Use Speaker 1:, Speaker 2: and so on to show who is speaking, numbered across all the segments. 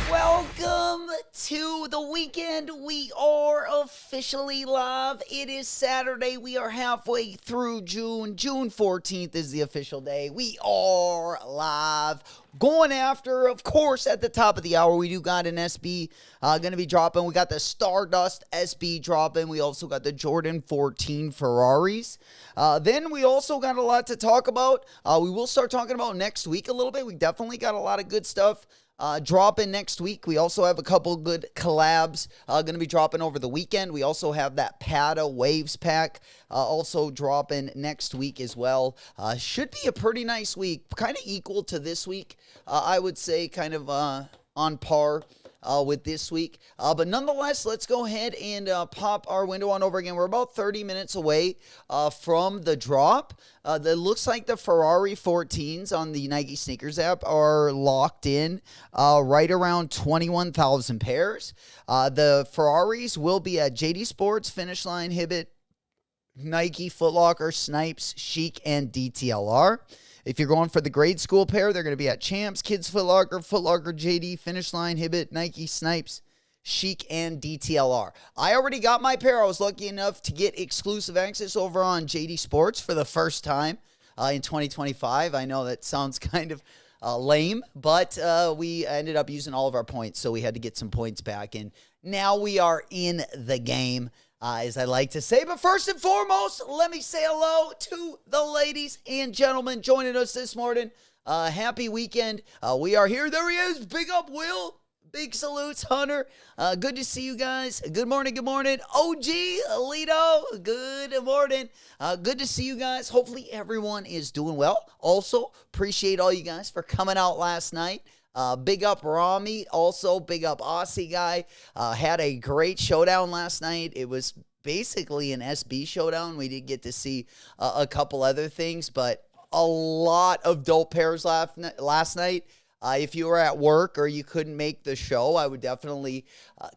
Speaker 1: Welcome to the weekend. We are officially live. It is Saturday. We are halfway through June. June 14th is the official day. We are live. Going after, of course, at the top of the hour, we do got an SB going to be dropping. We got the Stardust SB dropping. We also got the Jordan 14 Ferraris. Then we also got a lot to talk about. We will start talking about next week a little bit. We definitely got a lot of good stuff dropping next week. We also have a couple good collabs going to be dropping over the weekend. We also have that Pada Waves pack also dropping next week as well. Should be a pretty nice week, kind of equal to this week. I would say kind of on par with this week. But nonetheless, let's go ahead and pop our window on over again. We're about 30 minutes away from the drop. It looks like the Ferrari 14s on the Nike Sneakers app are locked in right around 21,000 pairs. The Ferraris will be at JD Sports, Finish Line, Hibbett, Nike, Foot Locker, Snipes, Chic, and DTLR. If you're going for the grade school pair, they're going to be at Champs, Kids Foot Locker, JD, Finish Line, Hibbett, Nike, Snipes, Chic, and DTLR. I already got my pair. I was lucky enough to get exclusive access over on JD Sports for the first time in 2025. I know that sounds kind of lame, but we ended up using all of our points, so we had to get some points back, and now we are in the game. As I like to say. But first and foremost, let me say hello to the ladies and gentlemen joining us this morning. Happy weekend. We are here. There he is. Big up, Will. Big salutes, Hunter. Good to see you guys. Good morning, good morning. OG, Alito, good morning. Good to see you guys. Hopefully everyone is doing well. Also, appreciate all you guys for coming out last night. Big up Rami. Also, big up Aussie guy. Had a great showdown last night. It was basically an SB showdown. We did get to see a couple other things, but a lot of dope pairs last night. If you were at work or you couldn't make the show, I would definitely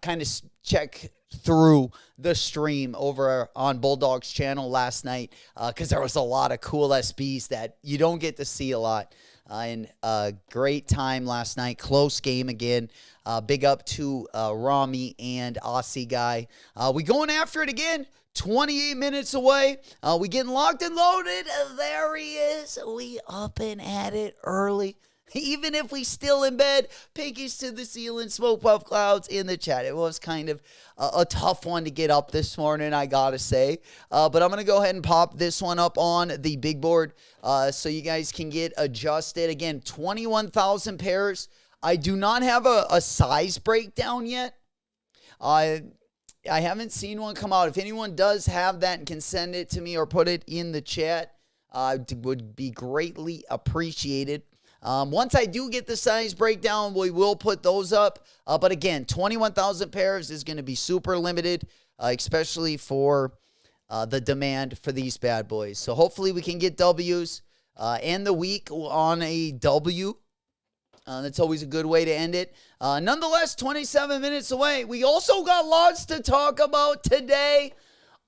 Speaker 1: kind of check through the stream over on Bulldog's channel last night because there was a lot of cool SBs that you don't get to see a lot. And great time last night. Close game again. Big up to Rami and Aussie guy. We going after it again. 28 minutes away. We getting locked and loaded. There he is. We up and at it early. Even if we still in bed, pinkies to the ceiling, smoke puff clouds in the chat. It was kind of a tough one to get up this morning, I gotta say. But I'm going to go ahead and pop this one up on the big board so you guys can get adjusted. Again, 21,000 pairs. I do not have a size breakdown yet. I haven't seen one come out. If anyone does have that and can send it to me or put it in the chat, would be greatly appreciated. Once I do get the size breakdown, we will put those up. But again, 21,000 pairs is going to be super limited, especially for the demand for these bad boys. So hopefully we can get W's, end the week on a W. That's always a good way to end it. Nonetheless, 27 minutes away. We also got lots to talk about today.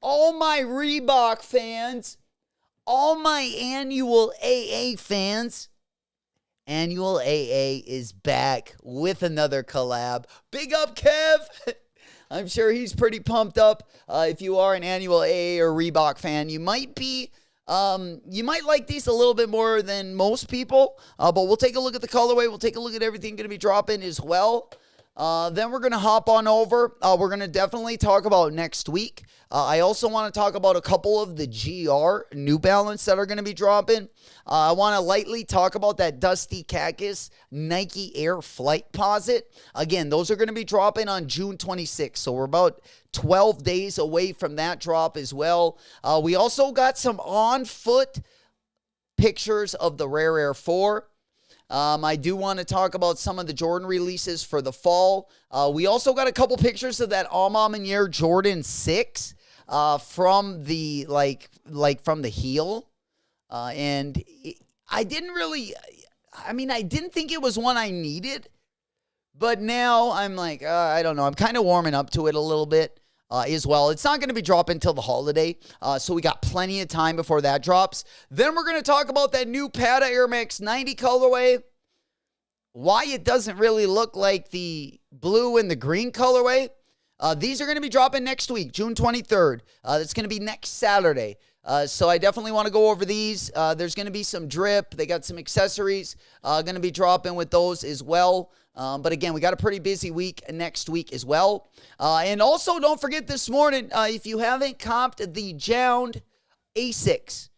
Speaker 1: All my Reebok fans, all my annual AA fans. Annual AA is back with another collab. Big up, Kev. I'm sure he's pretty pumped up. If you are an annual AA or Reebok fan, you might like these a little bit more than most people. But we'll take a look at the colorway. We'll take a look at everything going to be dropping as well. Then we're going to hop on over. We're going to definitely talk about next week. I also want to talk about a couple of the GR New Balance that are going to be dropping. I want to lightly talk about that Dusty Cactus Nike Air Flight Posit. Again, those are going to be dropping on June 26th. So we're about 12 days away from that drop as well. We also got some on-foot pictures of the Rare Air 4. I do want to talk about some of the Jordan releases for the fall. We also got a couple pictures of that Alma Jordan 6 from the from the heel. And I didn't think it was one I needed. But now I'm like, I don't know. I'm kind of warming up to it a little bit as well. It's not going to be dropping until the holiday. So we got plenty of time before that drops. Then we're going to talk about that new Pata Air Max 90 colorway. Why it doesn't really look like the blue and the green colorway. These are going to be dropping next week, June 23rd. That's going to be next Saturday. So I definitely want to go over these. There's going to be some drip. They got some accessories going to be dropping with those as well. But again, we got a pretty busy week next week as well. And also, don't forget this morning, if you haven't comped the JJJJOUND Asics,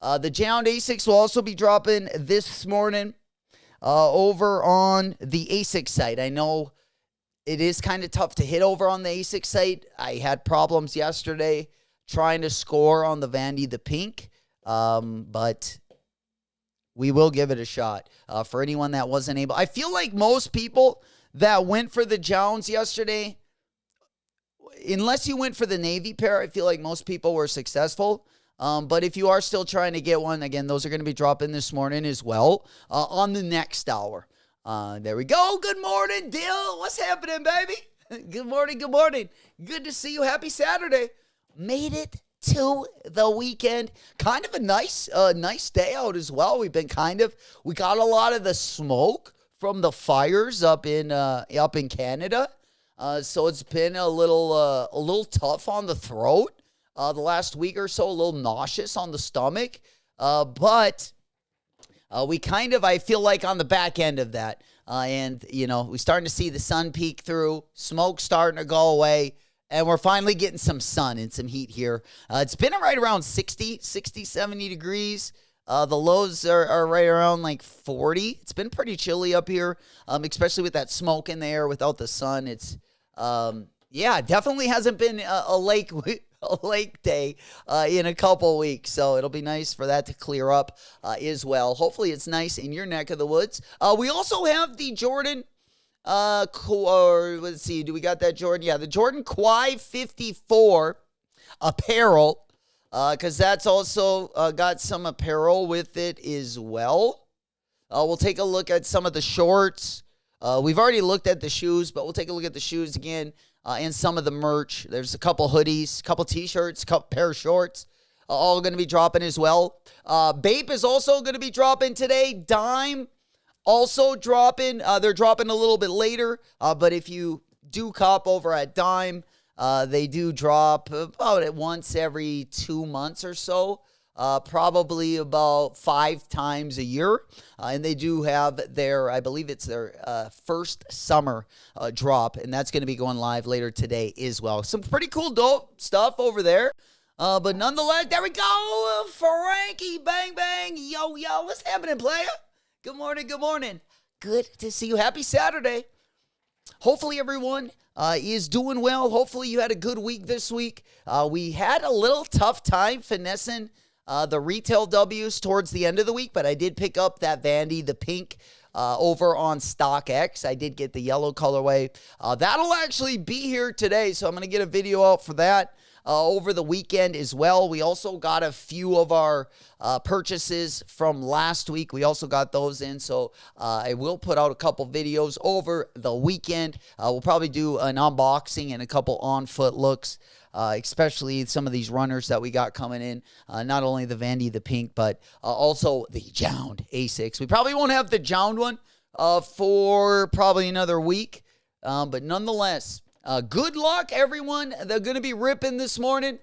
Speaker 1: the JJJJOUND Asics will also be dropping this morning over on the Asics site. I know it is kind of tough to hit over on the Asics site. I had problems yesterday trying to score on the Vandy the Pink, but we will give it a shot for anyone that wasn't able. I feel like most people that went for the JJJJOUNDs yesterday, unless you went for the Navy pair, I feel like most people were successful. But if you are still trying to get one, again, those are going to be dropping this morning as well on the next hour. There we go. Good morning, Dill. What's happening, baby? Good morning. Good morning. Good to see you. Happy Saturday. Made it to the weekend. Kind of a nice day out as well. We got a lot of the smoke from the fires up in Canada. So it's been a little tough on the throat the last week or so, a little nauseous on the stomach. But I feel like on the back end of that. And, we're starting to see the sun peek through, smoke starting to go away. And we're finally getting some sun and some heat here. It's been right around 60, 70 degrees The lows are right around like 40. It's been pretty chilly up here, especially with that smoke in the air without the sun. It's, yeah, definitely hasn't been a lake day in a couple weeks. So it'll be nice for that to clear up as well. Hopefully it's nice in your neck of the woods. We also have the Jordan, let's see, do we got that Jordan? Yeah, the Jordan Quai 54 apparel. Because that's also got some apparel with it as well. We'll take a look at some of the shorts. We've already looked at the shoes, but we'll take a look at the shoes again and some of the merch. There's a couple hoodies, a couple t-shirts, a couple pair of shorts, all going to be dropping as well. Bape is also going to be dropping today. Dime also dropping. They're dropping a little bit later, but if you do cop over at Dime, they do drop about once every 2 months or so, probably about 5 times a year. And they do have their, I believe it's their first summer drop, and that's going to be going live later today as well. Some pretty cool dope stuff over there. But nonetheless, there we go. Frankie, bang, bang. Yo, what's happening, player? Good morning, good morning. Good to see you. Happy Saturday. Hopefully everyone is doing well. Hopefully you had a good week this week. We had a little tough time finessing the retail W's towards the end of the week, but I did pick up that Vandy, the pink, over on StockX. I did get the yellow colorway. That'll actually be here today, so I'm going to get a video out for that. Over the weekend as well. We also got a few of our purchases from last week. We also got those in, so I will put out a couple videos over the weekend. We'll probably do an unboxing and a couple on-foot looks, especially some of these runners that we got coming in. Not only the Vandy, the pink, but also the JJJJOUND Asics. We probably won't have the JJJJOUND one for probably another week, but nonetheless, good luck, everyone. They're going to be ripping this morning.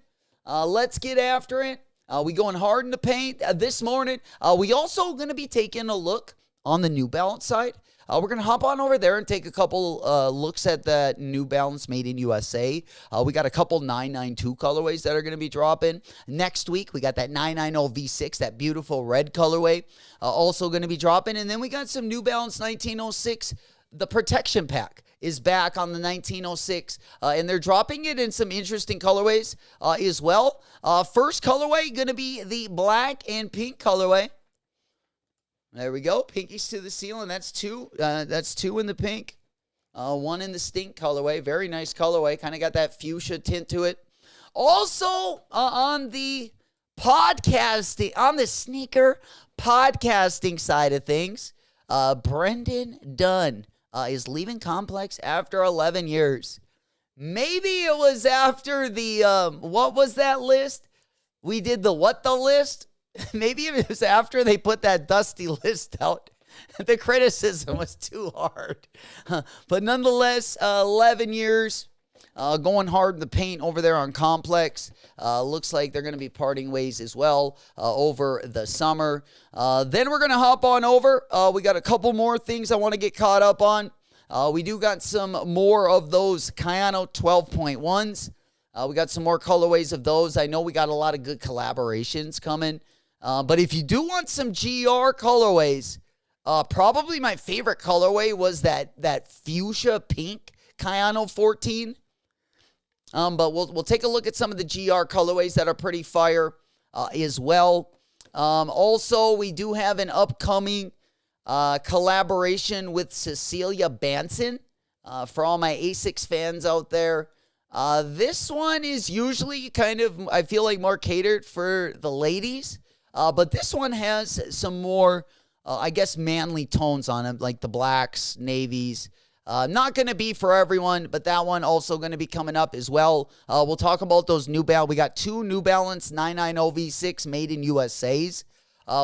Speaker 1: Let's get after it. We going hard in the paint this morning. We also going to be taking a look on the New Balance side. We're going to hop on over there and take a couple looks at that New Balance made in USA. We got a couple 992 colorways that are going to be dropping. Next week, we got that 990 V6, that beautiful red colorway, also going to be dropping. And then we got some New Balance 1906. The protection pack is back on the 1906, and they're dropping it in some interesting colorways as well. First colorway going to be the black and pink colorway. There we go. Pinkies to the ceiling. That's two. That's two in the pink. One in the stink colorway. Very nice colorway. Kind of got that fuchsia tint to it. Also on the podcasting, on the sneaker podcasting side of things, Brendan Dunn is leaving Complex after 11 years. Maybe it was after the, what was that list? We did the what the list? Maybe it was after they put that dusty list out. The criticism was too hard. But nonetheless, 11 years. Going hard in the paint over there on Complex. Looks like they're going to be parting ways as well over the summer. Then we're going to hop on over. We got a couple more things I want to get caught up on. We do got some more of those Kayano 12.1s. We got some more colorways of those. I know we got a lot of good collaborations coming. But if you do want some GR colorways, probably my favorite colorway was that fuchsia pink Kayano 14. But we'll take a look at some of the GR colorways that are pretty fire as well. Also, we do have an upcoming collaboration with Cecilia Banson for all my Asics fans out there. This one is usually kind of, I feel like, more catered for the ladies. But this one has some more, I guess, manly tones on it, like the blacks, navies. Not going to be for everyone, but that one also going to be coming up as well. We'll talk about those New Balance. We got two New Balance 990 V6 made in USAs.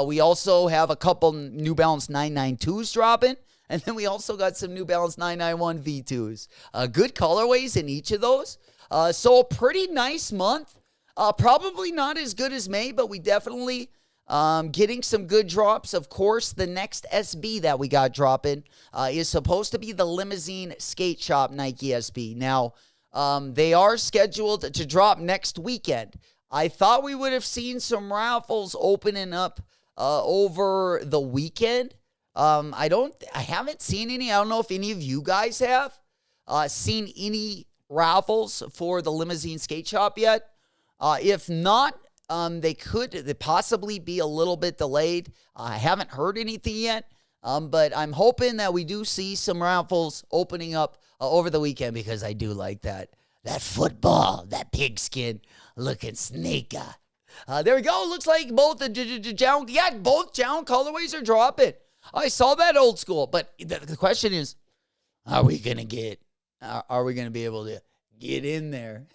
Speaker 1: We also have a couple New Balance 992s dropping. And then we also got some New Balance 991 V2s. Good colorways in each of those. So a pretty nice month. Probably not as good as May, but we definitely getting some good drops. Of course, the next SB that we got dropping is supposed to be the Limousine Skate Shop Nike SB. Now, they are scheduled to drop next weekend. I thought we would have seen some raffles opening up over the weekend. I haven't seen any. I don't know if any of you guys have seen any raffles for the limousine skate shop yet. If not, they could possibly be a little bit delayed. I haven't heard anything yet, but I'm hoping that we do see some raffles opening up over the weekend because I do like that football, that pigskin looking snake. There we go. Looks like both the JJJJOUND, both JJJJOUND colorways are dropping. I saw that old school, but the question is, are we gonna be able to get in there?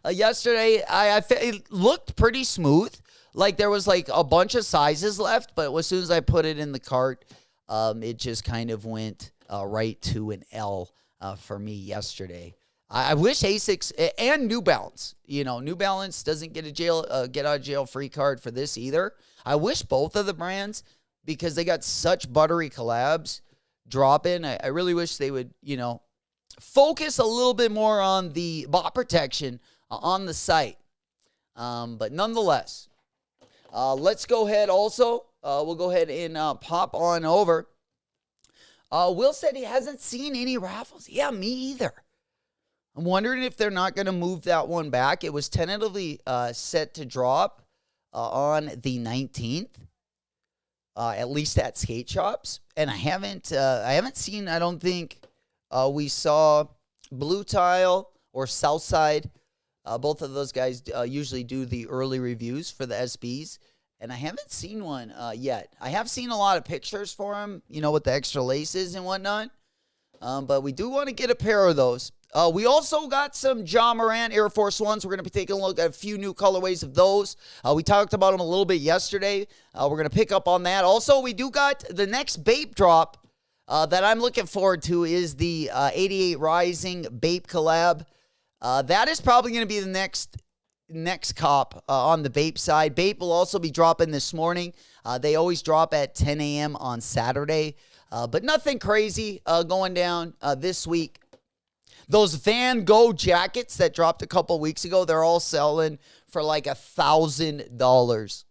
Speaker 1: Yesterday it looked pretty smooth. Like there was like a bunch of sizes left, but as soon as I put it in the cart, it just kind of went right to an L for me yesterday. I wish Asics and New Balance, New Balance doesn't get a get out of jail free card for this either. I wish both of the brands, because they got such buttery collabs drop in. I really wish they would, focus a little bit more on the bot protection on the site. But nonetheless, let's go ahead also. We'll go ahead and pop on over. Will said he hasn't seen any raffles. Yeah, me either. I'm wondering if they're not going to move that one back. It was tentatively set to drop on the 19th, at least at skate shops. And I haven't seen, I don't think we saw Blue Tile or Southside. Both of those guys usually do the early reviews for the SBs. And I haven't seen one yet. I have seen a lot of pictures for them, with the extra laces and whatnot. But we do want to get a pair of those. We also got some Ja Morant Air Force Ones. We're going to be taking a look at a few new colorways of those. We talked about them a little bit yesterday. We're going to pick up on that. Also, we do got the next Bape drop that I'm looking forward to is the 88 Rising Bape collab. That is probably going to be the next cop on the Bape side. Bape will also be dropping this morning. They always drop at 10 a.m. on Saturday. But nothing crazy going down this week. Those Van Gogh jackets that dropped a couple weeks ago, they're all selling for like $1,000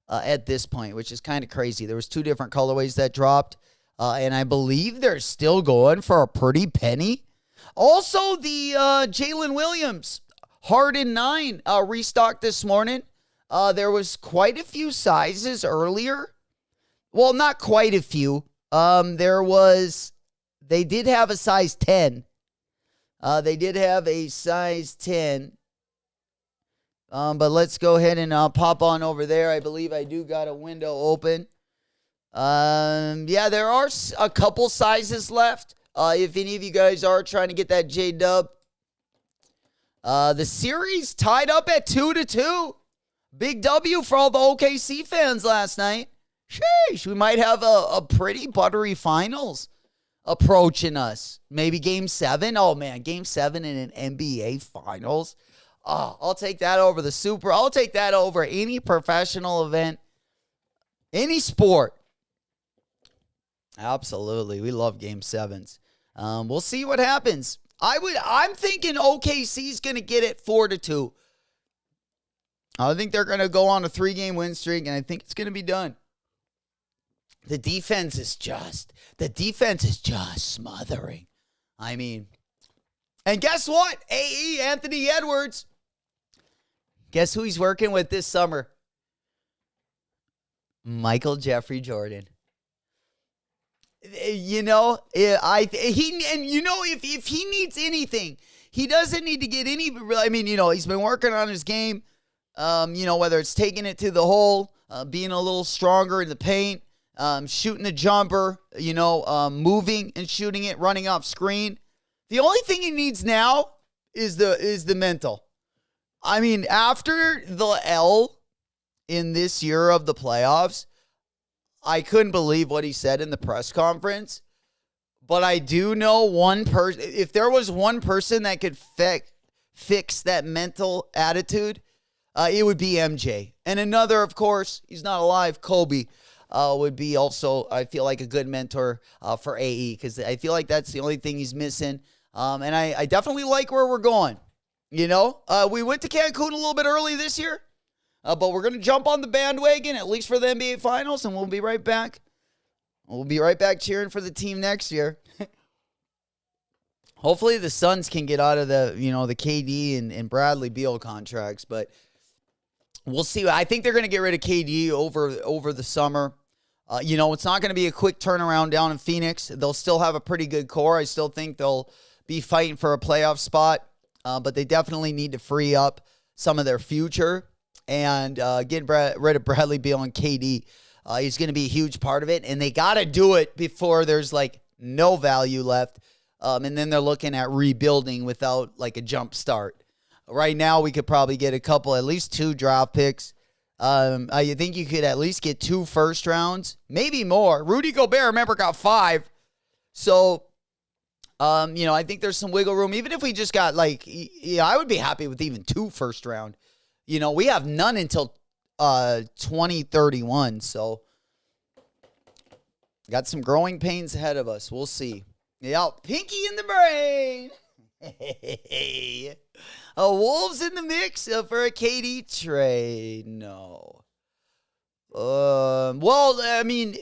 Speaker 1: at this point, which is kind of crazy. There was 2 different colorways that dropped, and I believe they're still going for a pretty penny. Also, the Jalen Williams Harden 9 restocked this morning. There was quite a few sizes earlier. Well, not quite a few. They did have a size 10. They did have a size 10. But let's go ahead and pop on over there. I believe I do got a window open. Yeah, there are a couple sizes left. If any of you guys are trying to get that J-Dub. The series tied up at 2-2. Big W for all the OKC fans last night. Sheesh, we might have a pretty buttery finals approaching us. Maybe Game 7. Oh, man, Game 7 in an NBA Finals. Oh, I'll take that over the Super. I'll take that over any professional event, any sport. Absolutely. We love Game 7s. We'll see what happens. I'm thinking OKC's going to get it 4-2. I think they're going to go on a 3-game win streak, and I think it's going to be done. The defense is just smothering. I mean, and guess what? AE, Anthony Edwards. Guess who he's working with this summer? Michael Jeffrey Jordan. If he needs anything, he doesn't need to get any. I mean, he's been working on his game. Whether it's taking it to the hole, being a little stronger in the paint, shooting the jumper, moving and shooting it, running off screen. The only thing he needs now is the mental. I mean, after the L in this year of the playoffs, I couldn't believe what he said in the press conference. But I do know one person. If there was one person that could fix that mental attitude, it would be MJ. And another, of course, he's not alive, Kobe, would be also, I feel like, a good mentor for AE, because I feel like that's the only thing he's missing. And I definitely like where we're going. We went to Cancun a little bit early this year. But we're going to jump on the bandwagon, at least for the NBA Finals, and we'll be right back. We'll be right back cheering for the team next year. Hopefully the Suns can get out of the, the KD and Bradley Beal contracts, but we'll see. I think they're going to get rid of KD over the summer. It's not going to be a quick turnaround down in Phoenix. They'll still have a pretty good core. I still think they'll be fighting for a playoff spot, but they definitely need to free up some of their future and get rid of Bradley Beal and KD. He's going to be a huge part of it, and they got to do it before there's no value left. And then they're looking at rebuilding without a jump start. Right now, we could probably get at least 2 draft picks. I think you could at least get 2 first rounds, maybe more. Rudy Gobert, remember, got 5. So, I think there's some wiggle room. Even if we just got I would be happy with even 2 first round. We have none until 2031. So, got some growing pains ahead of us. We'll see. Yeah, pinky in the brain. Hey. Wolves in the mix for a KD trade. No.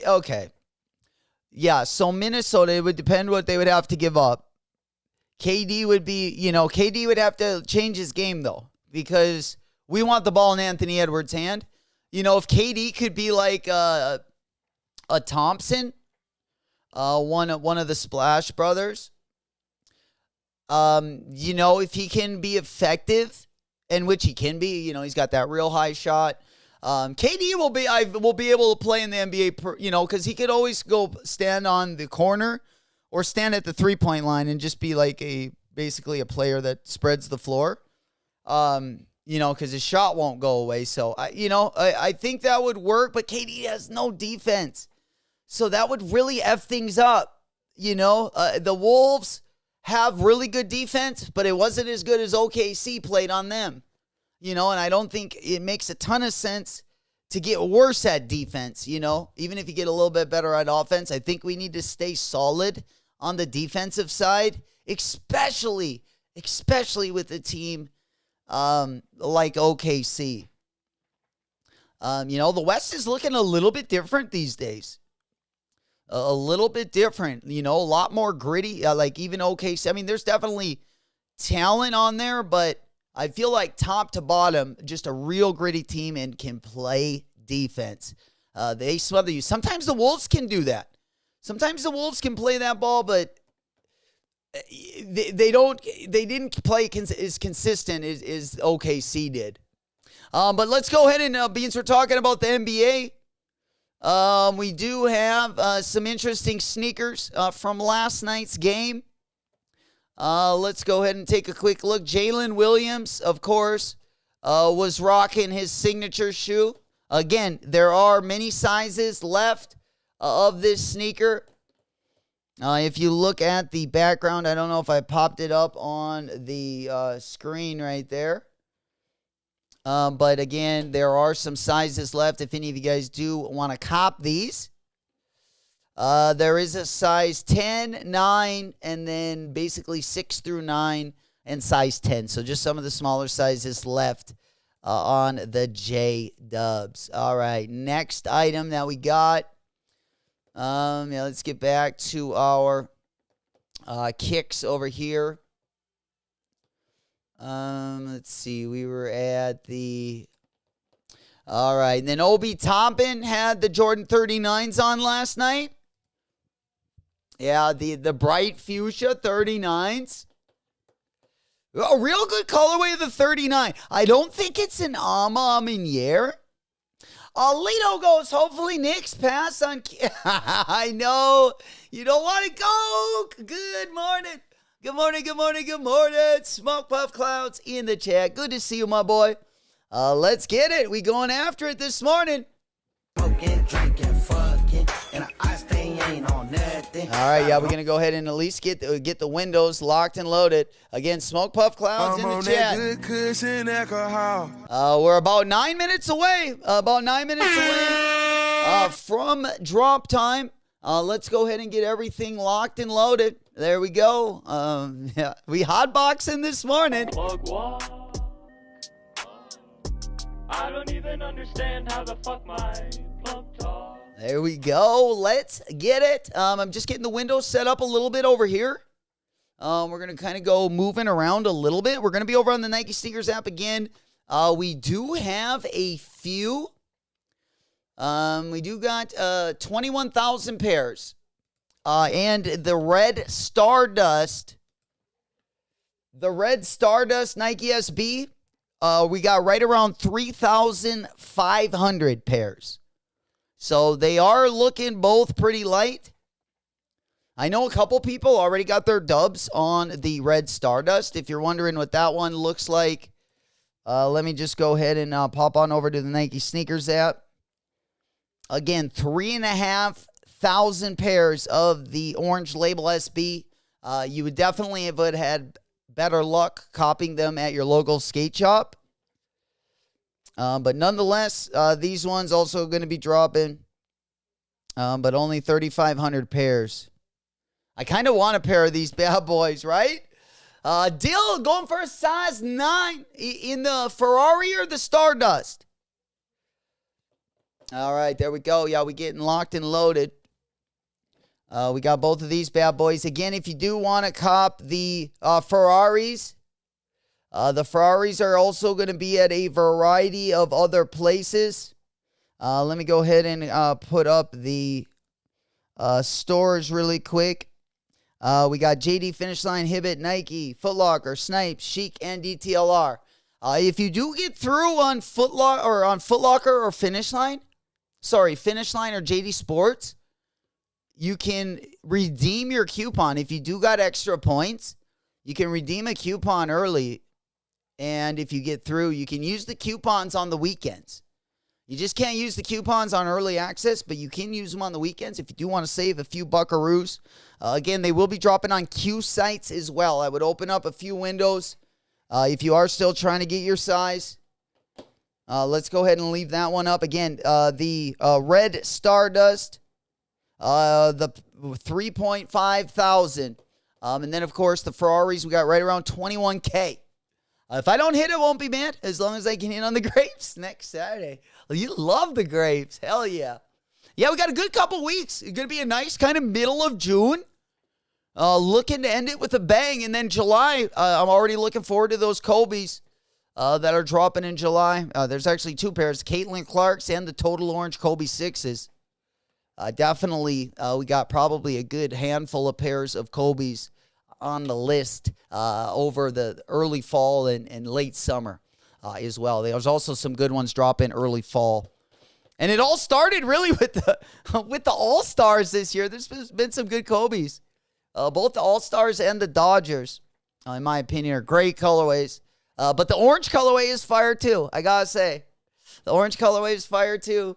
Speaker 1: Okay. Yeah, so Minnesota, it would depend what they would have to give up. KD would have to change his game, though, because we want the ball in Anthony Edwards' hand. If KD could be like a Thompson, one of the Splash Brothers, if he can be effective, and which he can be, he's got that real high shot. KD will be able to play in the NBA, because he could always go stand on the corner or stand at the 3-point line and just be basically a player that spreads the floor. Because his shot won't go away. So I think that would work, but KD has no defense. So that would really F things up. The Wolves have really good defense, but it wasn't as good as OKC played on them. And I don't think it makes a ton of sense to get worse at defense, even if you get a little bit better at offense. I think we need to stay solid on the defensive side, especially with a team like OKC. The West is looking a little bit different these days. A little bit different, a lot more gritty, even OKC. I mean, there's definitely talent on there, but I feel like top to bottom, just a real gritty team and can play defense. They smother you. Sometimes the Wolves can do that. Sometimes the Wolves can play that ball, but they didn't play as consistent as OKC did. But let's go ahead and, since we're talking about the NBA, we do have some interesting sneakers from last night's game. Let's go ahead and take a quick look. Jalen Williams, of course, was rocking his signature shoe. Again, there are many sizes left of this sneaker. If you look at the background, I don't know if I popped it up on the screen right there. But again, there are some sizes left if any of you guys do want to cop these. There is a size 10, 9, and then basically 6 through 9 and size 10. So just some of the smaller sizes left on the J-Dubs. All right, next item that we got. Let's get back to our kicks over here. Let's see. We were at the... All right. And then Obi Toppin had the Jordan 39s on last night. Yeah, the bright fuchsia 39s. A real good colorway of the 39. I don't think it's an Ama Aminier. Alito goes, hopefully Knicks pass on... I know. You don't want to go. Good morning. Good morning, good morning, good morning. Smoke Puff Clouds in the chat. Good to see you, my boy. Let's get it. We going after it this morning.
Speaker 2: Smoking, drinking, fucking, and I stay ain't on nothing.
Speaker 1: All right, yeah, we're going to go ahead and at least get the windows locked and loaded. Again, Smoke Puff Clouds in the chat.
Speaker 2: Good cushion alcohol.
Speaker 1: We're about 9 minutes away. From drop time. Let's go ahead and get everything locked and loaded. There we go. We hotboxing this morning.
Speaker 3: I don't even understand how the fuck my plug talks.
Speaker 1: There we go. Let's get it. I'm just getting the windows set up a little bit over here. We're going to kind of go moving around a little bit. We're going to be over on the Nike Sneakers app again. We do have a few. We do got 21,000 pairs. And the red Stardust Nike SB, we got right around 3,500 pairs. So they are looking both pretty light. I know a couple people already got their dubs on the red Stardust. If you're wondering what that one looks like, let me just go ahead and pop on over to the Nike Sneakers app. Again, 3,500 pairs of the orange label SB. You would definitely have had better luck copying them at your local skate shop. But nonetheless, these ones also going to be dropping. But only 3,500 pairs. I kind of want a pair of these bad boys, right? Dill going for a size 9 in the Ferrari or the Stardust. All right, there we go. Yeah, we getting locked and loaded. We got both of these bad boys. Again, if you do want to cop the Ferraris, the Ferraris are also going to be at a variety of other places. Let me go ahead and put up the stores really quick. We got JD, Finish Line, Hibbett, Nike, Foot Locker, Snipes, Chic, and DTLR. If you do get through on Foot Locker or Finish Line or JD Sports, you can redeem your coupon. If you do got extra points, you can redeem a coupon early. And if you get through, you can use the coupons on the weekends. You just can't use the coupons on early access, but you can use them on the weekends if you do want to save a few buckaroos. Again, they will be dropping on Q sites as well. I would open up a few windows if you are still trying to get your size. Let's go ahead and leave that one up. Again, the red Stardust, the 3,500. And then, of course, the Ferraris, we got right around 21K. If I don't hit it, won't be mad, as long as I can hit on the grapes next Saturday. Well, you love the grapes. Hell yeah. Yeah, we got a good couple weeks. It's going to be a nice kind of middle of June. Looking to end it with a bang. And then July, I'm already looking forward to those Kobe's that are dropping in July. There's actually two pairs, Caitlin Clark's and the Total Orange Kobe 6s. Definitely, we got probably a good handful of pairs of Kobe's on the list over the early fall and late summer as well. There's also some good ones dropping early fall. And it all started really with the All-Stars this year. There's been some good Kobe's. Both the All-Stars and the Dodgers, in my opinion, are great colorways. But the orange colorway is fire too, I gotta say. The orange colorway is fire too.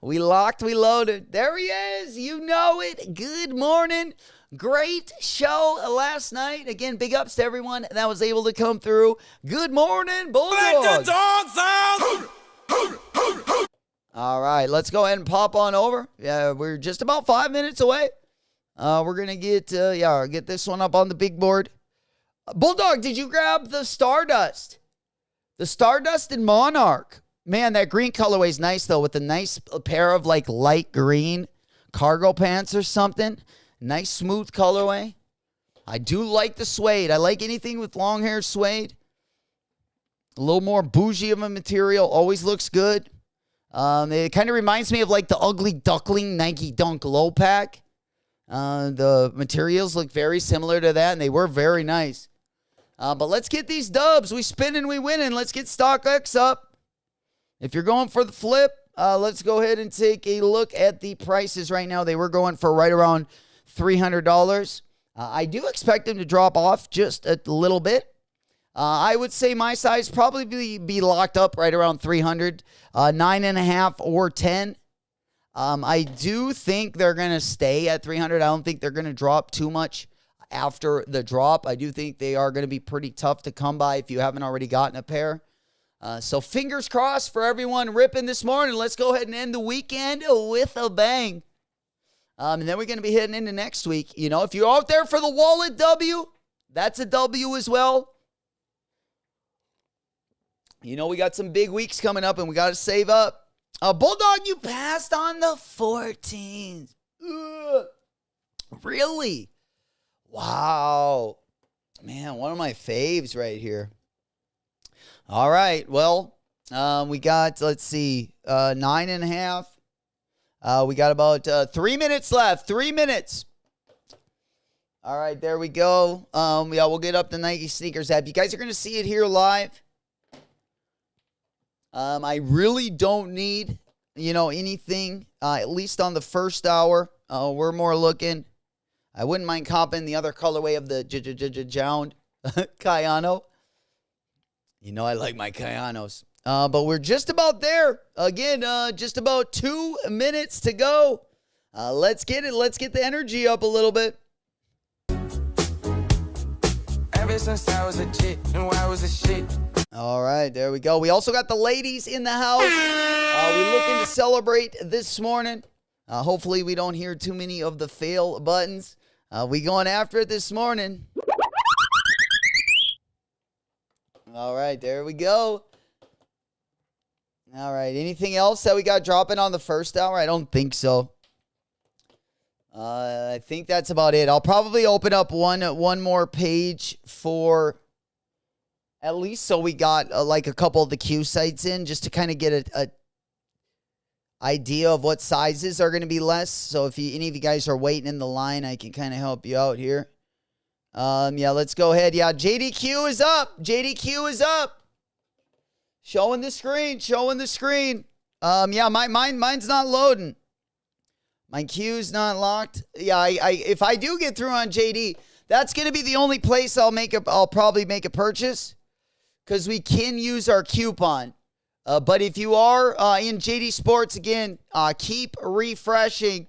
Speaker 1: We locked, we loaded. There he is. You know it. Good morning. Great show last night. Again, big ups to everyone that was able to come through. Good morning, Bulldogs.
Speaker 2: Let the dogs out!
Speaker 1: All right, let's go ahead and pop on over. Yeah, we're just about 5 minutes away. We're going to get this one up on the big board. Bulldog, did you grab the Stardust? The Stardust and Monarch. Man, that green colorway is nice, though, with a nice pair of, like, light green cargo pants or something. Nice, smooth colorway. I do like the suede. I like anything with long hair suede. A little more bougie of a material. Always looks good. It kind of reminds me of, like, the Ugly Duckling Nike Dunk Low Pack. The materials look very similar to that, and they were very nice. But let's get these dubs. We spinning, we winning. Let's get StockX up. If you're going for the flip, let's go ahead and take a look at the prices right now. They were going for right around $300. I do expect them to drop off just a little bit. I would say my size probably be locked up right around 300, 9.5 or 10. I do think they're going to stay at 300. I don't think they're going to drop too much after the drop. I do think they are going to be pretty tough to come by if you haven't already gotten a pair. So fingers crossed for everyone ripping this morning. Let's go ahead and end the weekend with a bang. And then we're going to be heading into next week. You know, if you're out there for the wallet W, that's a W as well. You know we got some big weeks coming up and we got to save up. Bulldog, you passed on the 14s. Ugh. Really? Wow. Man, one of my faves right here. All right. Well, we got, let's see, 9.5. We got about 3 minutes left. 3 minutes. All right, there we go. Yeah, we'll get up the Nike Sneakers app. You guys are going to see it here live. I really don't need, anything, at least on the first hour. We're more looking. I wouldn't mind copping the other colorway of the JJJJOUND Kayano. I like my Kayanos. But we're just about there. Again, just about 2 minutes to go. Let's get it. Let's get the energy up a little bit.
Speaker 2: Ever since I was a chick, knew I was a shit.
Speaker 1: All right, there we go. We also got the ladies in the house. We're looking to celebrate this morning. Hopefully we don't hear too many of the fail buttons. We going after it this morning. All right, there we go. All right, anything else that we got dropping on the first hour? I don't think so. I think that's about it. I'll probably open up one more page for at least so we got like a couple of the Q sites in just to kind of get a idea of what sizes are going to be less. So if any of you guys are waiting in the line, I can kind of help you out here. Yeah, let's go ahead. Yeah, JDQ is up. JDQ is up. Showing the screen. Showing the screen. Yeah, mine's not loading. My queue's not locked. Yeah, if I do get through on JD, that's going to be the only place I'll probably make a purchase because we can use our coupon. But if you are in JD Sports, again, keep refreshing.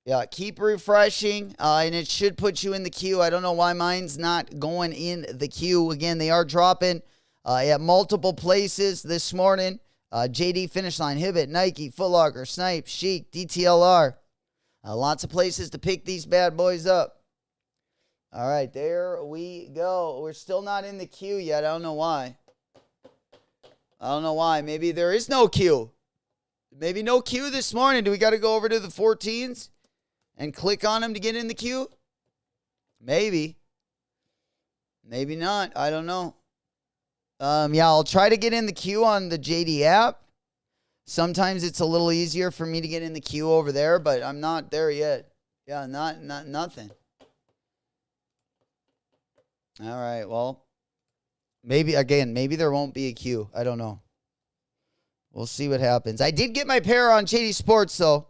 Speaker 1: Yeah, keep refreshing, and it should put you in the queue. I don't know why mine's not going in the queue. Again, they are dropping at multiple places this morning. JD Finish Line, Hibbett, Nike, Foot Locker, Snipe, Chic, DTLR. Lots of places to pick these bad boys up. All right, there we go. We're still not in the queue yet. I don't know why. Maybe there is no queue. Maybe no queue this morning. Do we got to go over to the 14s and click on them to get in the queue? Maybe. Maybe not. I don't know. Yeah, I'll try to get in the queue on the JD app. Sometimes it's a little easier for me to get in the queue over there, but I'm not there yet. Yeah, nothing. All right, well, maybe there won't be a queue. I don't know. We'll see what happens. I did get my pair on JD Sports, though.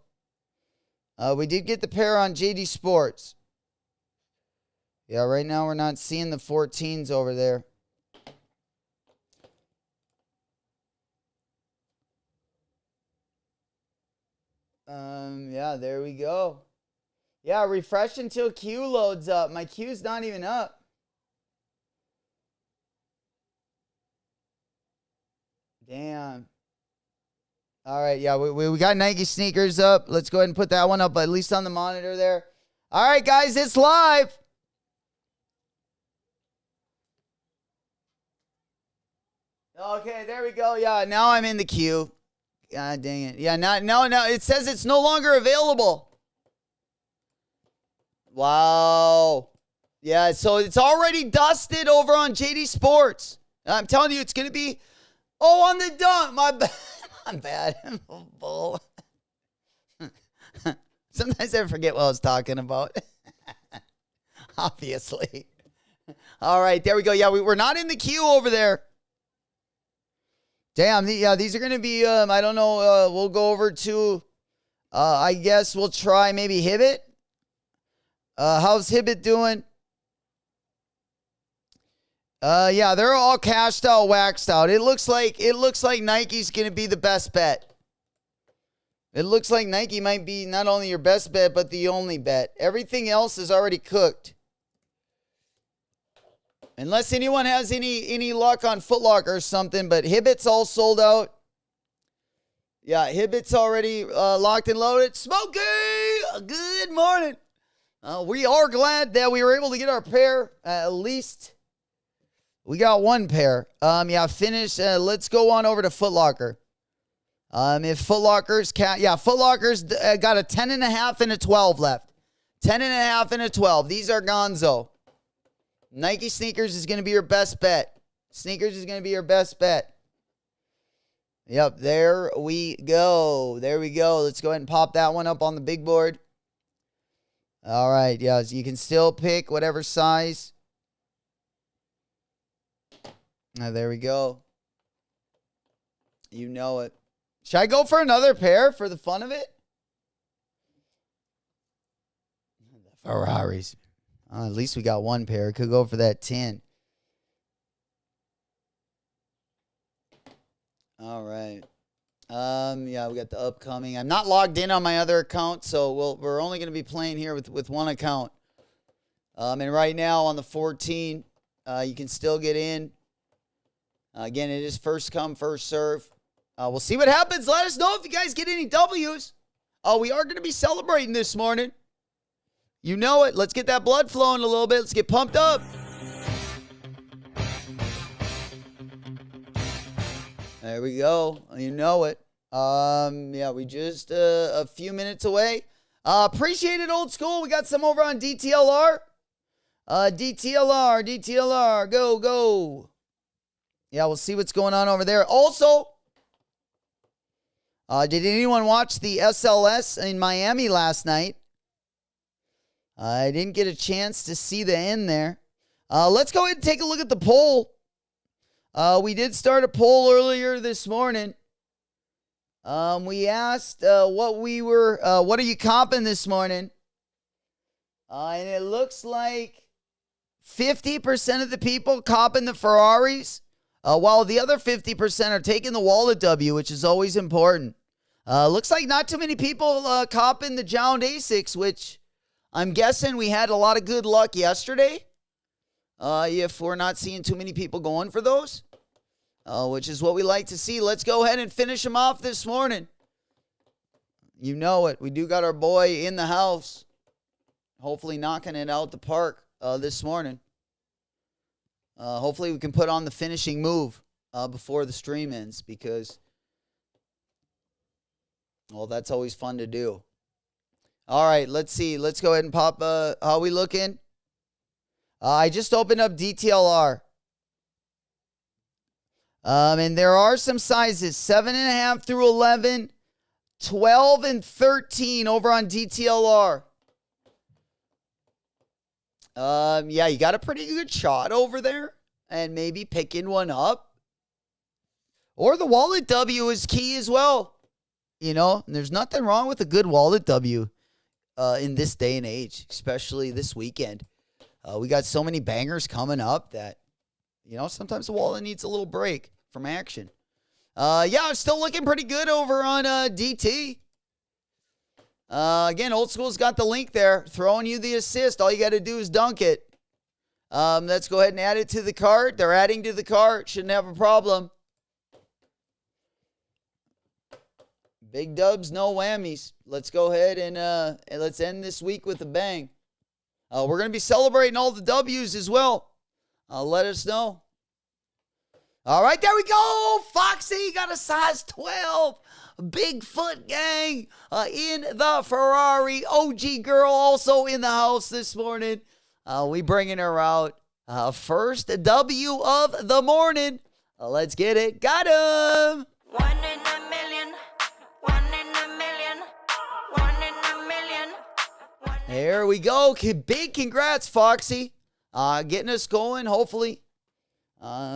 Speaker 1: We did get the pair on JD Sports. Yeah, right now we're not seeing the 14s over there. Yeah, there we go. Yeah, refresh until queue loads up. My queue's not even up. Damn. All right, yeah, we got Nike sneakers up. Let's go ahead and put that one up, at least on the monitor there. All right, guys, it's live. Okay, there we go. Yeah, now I'm in the queue. God dang it. Yeah, no, it says it's no longer available. Wow. Yeah, so it's already dusted over on JD Sports. I'm telling you, it's going to be, on the dunk. My bad. I'm bad. Bull. Sometimes I forget what I was talking about. Obviously. All right, there we go. Yeah, we're not in the queue over there. Damn, these are going to be, I don't know, we'll go over to, I guess we'll try maybe Hibbett. How's Hibbett doing? Yeah, they're all cashed out, waxed out. It looks like Nike's going to be the best bet. It looks like Nike might be not only your best bet, but the only bet. Everything else is already cooked. Unless anyone has any luck on Foot Locker or something, but Hibbett's all sold out. Yeah, Hibbett's already locked and loaded. Smokey, good morning. We are glad that we were able to get our pair at least We got one pair. Yeah, finish. Let's go on over to Foot Locker. If Foot Locker's Foot Locker's got a 10.5 and a 12 left. 10.5 and a 12. These are gonzo. Nike sneakers is going to be your best bet. Sneakers is going to be your best bet. Yep, there we go. There we go. Let's go ahead and pop that one up on the big board. All right, yeah, so you can still pick whatever size. There we go. You know it. Should I go for another pair for the fun of it? The Ferraris. At least we got one pair. Could go for that 10. All right. Yeah, we got the upcoming. I'm not logged in on my other account, so we're only going to be playing here with one account. And right now on the 14, you can still get in. Again, it is first come, first serve. We'll see what happens. Let us know if you guys get any W's. We are going to be celebrating this morning. You know it. Let's get that blood flowing a little bit. Let's get pumped up. There we go. You know it. Yeah, we just a few minutes away. Appreciate it, old school. We got some over on DTLR. DTLR. Go. Yeah, we'll see what's going on over there. Also, did anyone watch the SLS in Miami last night? I didn't get a chance to see the end there. Let's go ahead and take a look at the poll. We did start a poll earlier this morning. We asked what are you comping this morning? And it looks like 50% of the people comping the Ferraris, while the other 50% are taking the wallet W, which is always important. Looks like not too many people comping the JJJJOUND Asics, which I'm guessing we had a lot of good luck yesterday. If we're not seeing too many people going for those, which is what we like to see. Let's go ahead and finish them off this morning. You know it. We do got our boy in the house. Hopefully knocking it out the park this morning. Hopefully we can put on the finishing move before the stream ends because, well, that's always fun to do. All right, let's see. Let's go ahead and pop. How we looking? I just opened up DTLR. And there are some sizes, 7.5 through 11, 12, and 13 over on DTLR. Yeah, you got a pretty good shot over there. And maybe picking one up. Or the wallet W is key as well. You know, there's nothing wrong with a good wallet W in this day and age, especially this weekend. We got so many bangers coming up that, you know, sometimes the wallet needs a little break from action. Yeah, it's still looking pretty good over on DT. Again, Old School's got the link there, throwing you the assist. All you got to do is dunk it. Let's go ahead and add it to the cart. They're adding to the cart. Shouldn't have a problem. Big dubs, no whammies. Let's go ahead and let's end this week with a bang. We're going to be celebrating all the W's as well. Let us know. All right, there we go. Foxy got a size 12. Bigfoot gang in the Ferrari. OG girl also in the house this morning. We bringing her out. First W of the morning. Let's get it. Got him.
Speaker 4: 1 in a million. 1 in a million. 1 in a million.
Speaker 1: There we go. Big congrats, Foxy. Getting us going, hopefully.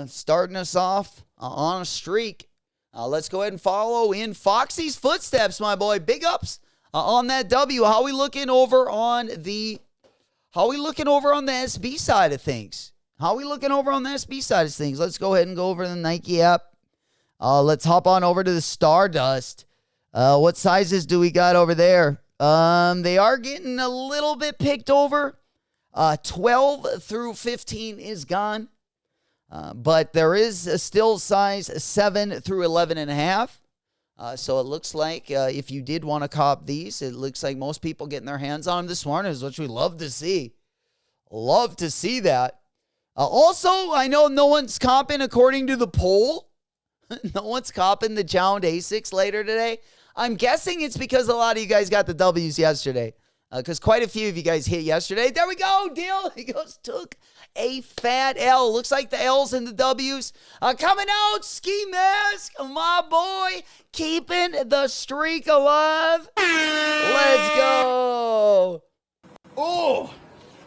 Speaker 1: Starting us off on a streak. Let's go ahead and follow in Foxy's footsteps, my boy. Big ups on that W. How we looking over on the SB side of things? Let's go ahead and go over to the Nike app. Let's hop on over to the Stardust. What sizes do we got over there? They are getting a little bit picked over. 12 through 15 is gone. But there is still size 7 through 11.5. So it looks like if you did want to cop these, it looks like most people getting their hands on them this morning, which we love to see. Love to see that. Also, I know no one's comping according to the poll. No one's comping the JJJJOUND Asics later today. I'm guessing it's because a lot of you guys got the W's yesterday. Because quite a few of you guys hit yesterday. There we go, deal. He goes, took a fat L. Looks like the L's and the W's coming out. Ski Mask, my boy, keeping the streak alive. Let's go.
Speaker 5: Oh,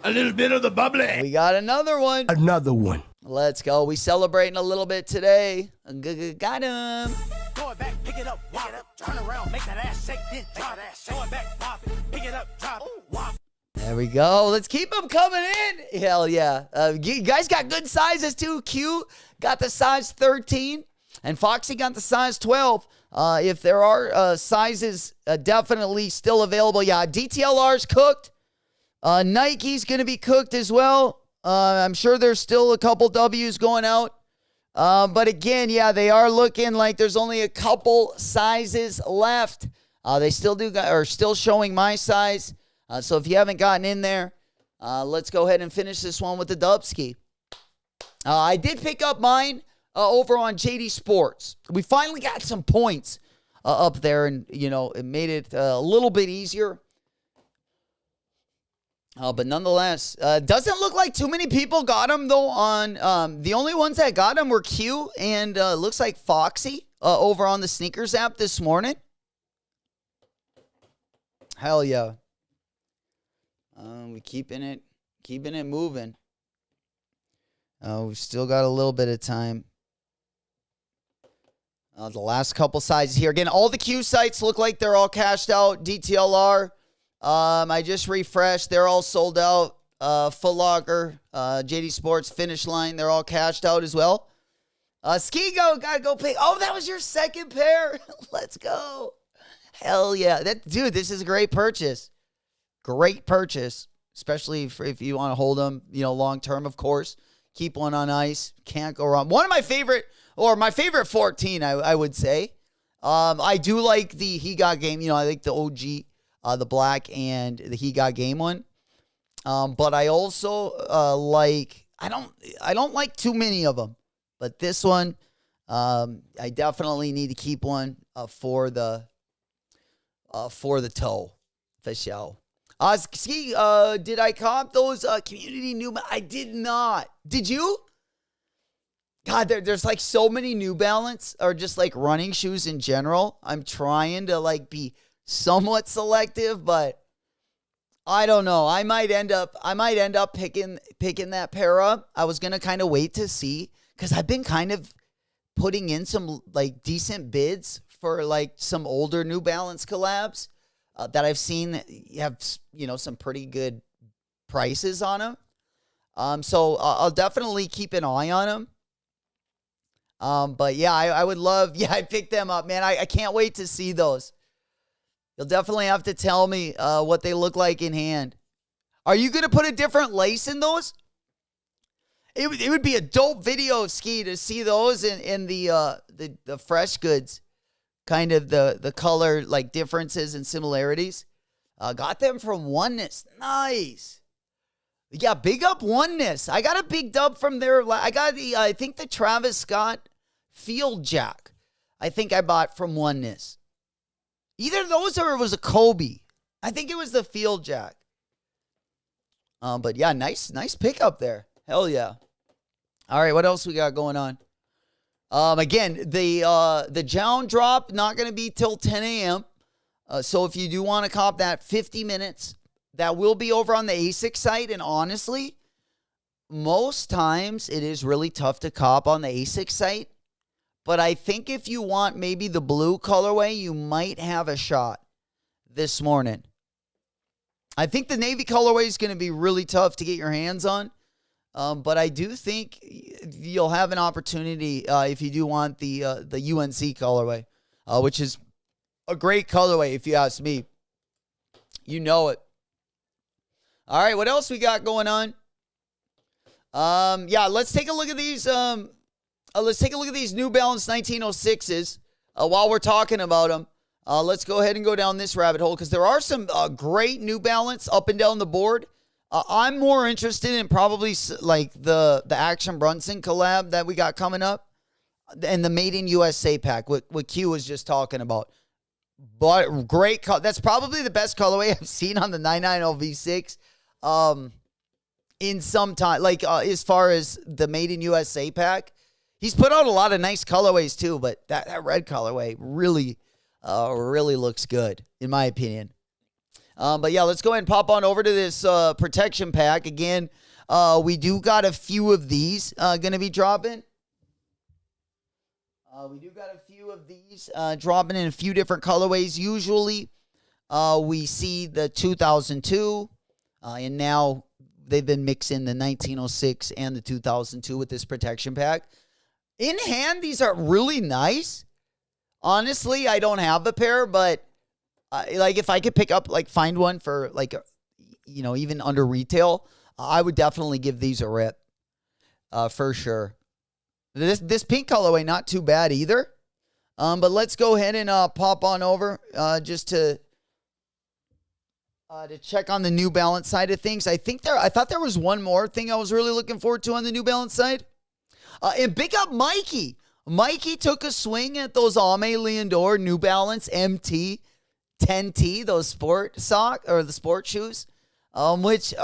Speaker 5: a little bit of the bubbly.
Speaker 1: We got another one.
Speaker 5: Another one.
Speaker 1: Let's go. We celebrating a little bit today. Got him.
Speaker 2: Throw it back, pick it up, walk it up, turn around, make that ass shake, then drop that. Throw it back, pop it, pick it up, drop it, walk.
Speaker 1: There we go. Let's keep them coming in. Hell yeah. You guys got good sizes too. Q got the size 13 and Foxy got the size 12. If there are sizes definitely still available. Yeah, DTLR's cooked. Nike's going to be cooked as well. I'm sure there's still a couple W's going out. But again, yeah, they are looking like there's only a couple sizes left. They still are still showing my size. So if you haven't gotten in there, let's go ahead and finish this one with the Dubski. I did pick up mine over on JD Sports. We finally got some points up there, and it made it a little bit easier. But nonetheless, doesn't look like too many people got them, though. On the only ones that got them were Q and looks like Foxy over on the sneakers app this morning. Hell yeah. We keeping it moving. We've still got a little bit of time. The last couple sizes here. Again, all the Q sites look like they're all cashed out. DTLR. I just refreshed. They're all sold out. Foot Locker, JD Sports, Finish Line, they're all cashed out as well. Skigo, gotta go pick. Oh, that was your second pair. Let's go. Hell yeah. Dude, this is a great purchase. Great purchase, especially if you want to hold them, long term, of course. Keep one on ice. Can't go wrong. One of my favorite, or my favorite 14, I would say. I do like the He Got Game. I like the OG. The black and the He Got Game one. But I also I don't like too many of them. But this one, I definitely need to keep one for the toe. For sure. Did I comp those community New? I did not. Did you? God, there's like so many New Balance or just like running shoes in general. I'm trying to be somewhat selective, but I don't know. I might end up picking that pair up. I was gonna kind of wait to see because I've been kind of putting in some decent bids for some older New Balance collabs that I've seen that have some pretty good prices on them. So I'll definitely keep an eye on them. But yeah, I would love. Yeah, I picked them up, man. I can't wait to see those. You'll definitely have to tell me what they look like in hand. Are you going to put a different lace in those? It would be a dope video, Ski, to see those in the fresh goods. Kind of the color differences and similarities. Got them from Oneness. Nice. Yeah, big up Oneness. I got a big dub from there. I got I think the Travis Scott Field Jack. I think I bought from Oneness. Either those or it was a Kobe. I think it was the Field Jack. But yeah, nice pickup there. Hell yeah. All right, what else we got going on? Again, the JJJJOUND drop not going to be till 10 a.m. So if you do want to cop that 50 minutes, that will be over on the Asics site. And honestly, most times it is really tough to cop on the Asics site. But I think if you want maybe the blue colorway, you might have a shot this morning. I think the navy colorway is going to be really tough to get your hands on. But I do think you'll have an opportunity if you do want the UNC colorway, which is a great colorway if you ask me. You know it. All right, what else we got going on? Yeah, let's take a look at these. Let's take a look at these New Balance 1906s while we're talking about them. Let's go ahead and go down this rabbit hole because there are some great New Balance up and down the board. I'm more interested in probably like the Action Brunson collab that we got coming up and the Made in USA pack, what Q was just talking about. But great color. That's probably the best colorway I've seen on the 990 V6 in some time. Like as far as the Made in USA pack, he's put out a lot of nice colorways too, but that red colorway really looks good in my opinion. But yeah, let's go ahead and pop on over to this protection pack. Again, we do got a few of these going to be dropping. We do got a few of these dropping in a few different colorways. Usually, we see the 2002, and now they've been mixing the 1906 and the 2002 with this protection pack. In hand, these are really nice. Honestly, I don't have a pair, but like if I could pick up, like find one for like, even under retail, I would definitely give these a rip for sure. This pink colorway, not too bad either. But let's go ahead and pop on over just to check on the New Balance side of things. I thought there was one more thing I was really looking forward to on the New Balance side. And big up Mikey. Mikey took a swing at those Ame Leondor New Balance MT 10T, those sport sock or the sport shoes, which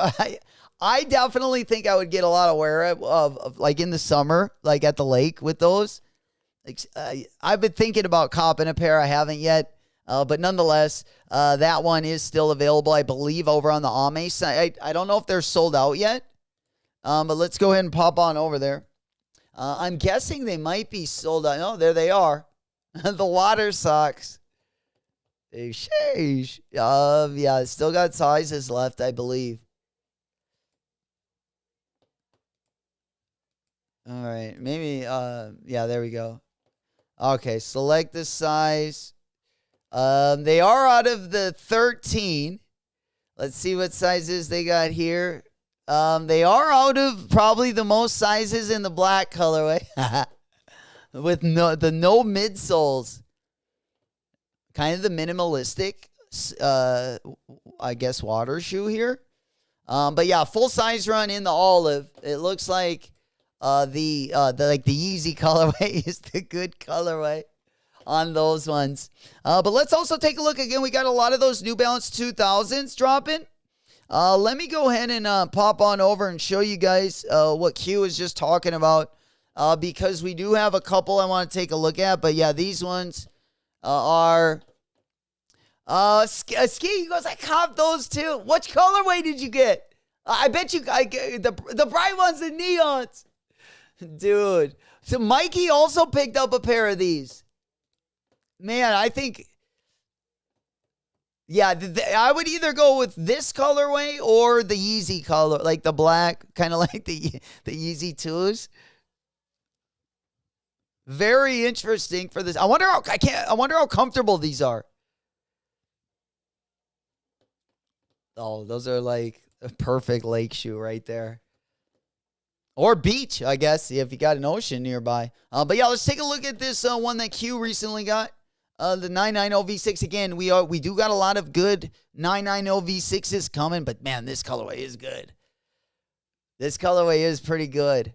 Speaker 1: I definitely think I would get a lot of wear of like in the summer, like at the lake with those. Like, I've been thinking about copping a pair. I haven't yet, but nonetheless, that one is still available, I believe, over on the Ame side. I don't know if they're sold out yet, but let's go ahead and pop on over there. I'm guessing they might be sold out. Oh, there they are. The water socks. Sheesh. Yeah, still got sizes left, I believe. All right, maybe, yeah, there we go. Okay, select the size. They are out of the 13. Let's see what sizes they got here. They are out of probably the most sizes in the black colorway. With no midsoles. Kind of the minimalistic, I guess, water shoe here. But yeah, full size run in the olive. It looks like the Yeezy colorway is the good colorway on those ones. But let's also take a look again. We got a lot of those New Balance 2000s dropping. Let me go ahead and pop on over and show you guys what Q is just talking about, because we do have a couple I want to take a look at. But yeah, these ones are Ski. He goes, I copped those too. Which colorway did you get? I bet you the bright ones, the neons. Dude. So Mikey also picked up a pair of these. Man, I think, yeah, I would either go with this colorway or the Yeezy color, like the black, kind of like the Yeezy 2s. Very interesting for this. I wonder how comfortable these are. Oh, those are like a perfect lake shoe right there. Or beach, I guess, if you got an ocean nearby. But yeah, let's take a look at this one that Q recently got. The 990 V6. Again, we do got a lot of good 990 V6s coming, but man, this colorway is good. This colorway is pretty good.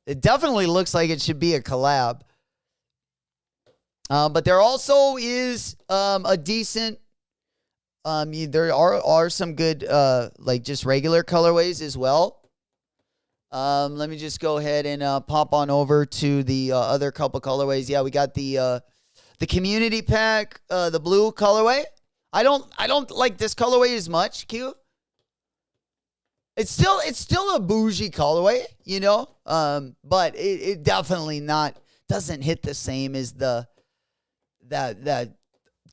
Speaker 1: It definitely looks like it should be a collab. But there also is a decent, there are some good, like just regular colorways as well. Let me just go ahead and pop on over to the other couple colorways. Yeah, we got the community pack, the blue colorway. I don't like this colorway as much, Q. It's still a bougie colorway, you know. But it definitely doesn't hit the same as that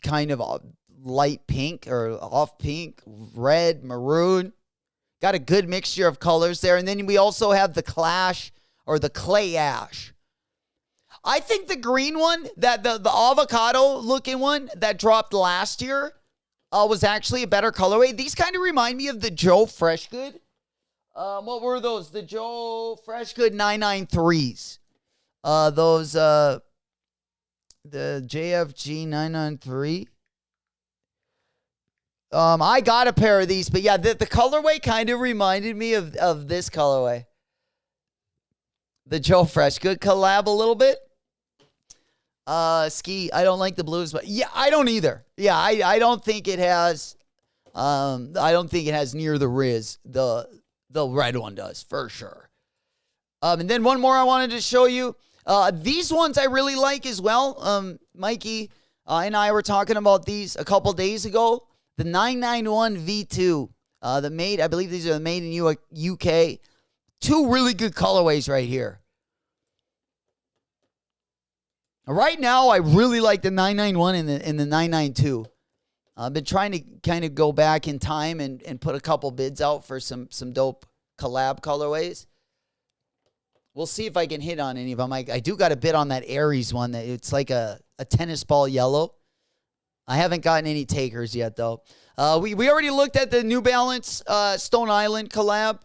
Speaker 1: kind of light pink or off pink, red, maroon. Got a good mixture of colors there. And then we also have the Clash or the Clay Ash. I think the green one, that the avocado looking one that dropped last year was actually a better colorway. These kind of remind me of the Joe Freshgood. What were those? The Joe Freshgood 993s. The JFG 993. I got a pair of these, but yeah, the colorway kind of reminded me of this colorway. The Joe Fresh. Good collab a little bit. Ski, I don't like the blues, but yeah, I don't either. Yeah, I don't think it has, I don't think it has near the Riz. The red one does, for sure. And then one more I wanted to show you. These ones I really like as well. Mikey and I were talking about these a couple days ago. The 991 V2. I believe these are made in UK. Two really good colorways right here. Right now, I really like the 991 and the 992. I've been trying to kind of go back in time and put a couple bids out for some dope collab colorways. We'll see if I can hit on any of them. I do got a bid on that Aries one. It's like a tennis ball yellow. I haven't gotten any takers yet, though. We already looked at the New Balance Stone Island collab.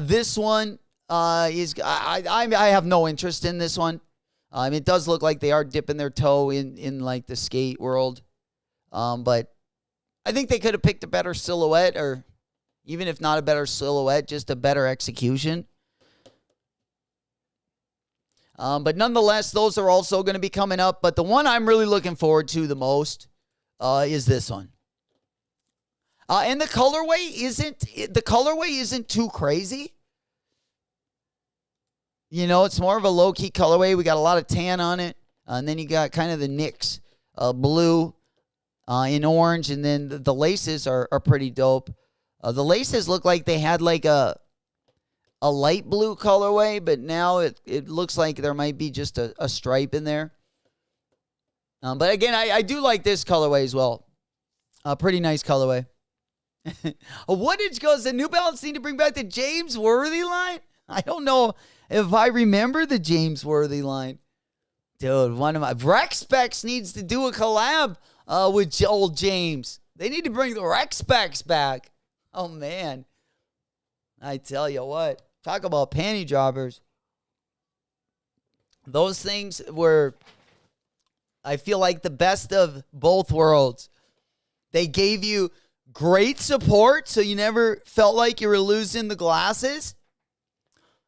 Speaker 1: This one is... I have no interest in this one. It does look like they are dipping their toe in like the skate world. But I think they could have picked a better silhouette, or even if not a better silhouette, just a better execution. But nonetheless, those are also going to be coming up. But the one I'm really looking forward to the most is this one. And the colorway isn't too crazy. You know, it's more of a low-key colorway. We got a lot of tan on it. And then you got kind of the Knicks blue in orange. And then the laces are pretty dope. The laces look like they had like a light blue colorway, but now it looks like there might be just a stripe in there. But again, I do like this colorway as well. Pretty nice colorway. Woodage goes, the New Balance need to bring back the James Worthy line? I don't know if I remember the James Worthy line. Dude, one of my... Rex Specs needs to do a collab with old James. They need to bring the Rex Specs back. Oh, man. I tell you what. Talk about panty droppers. Those things were, I feel like, the best of both worlds. They gave you great support, so you never felt like you were losing the glasses.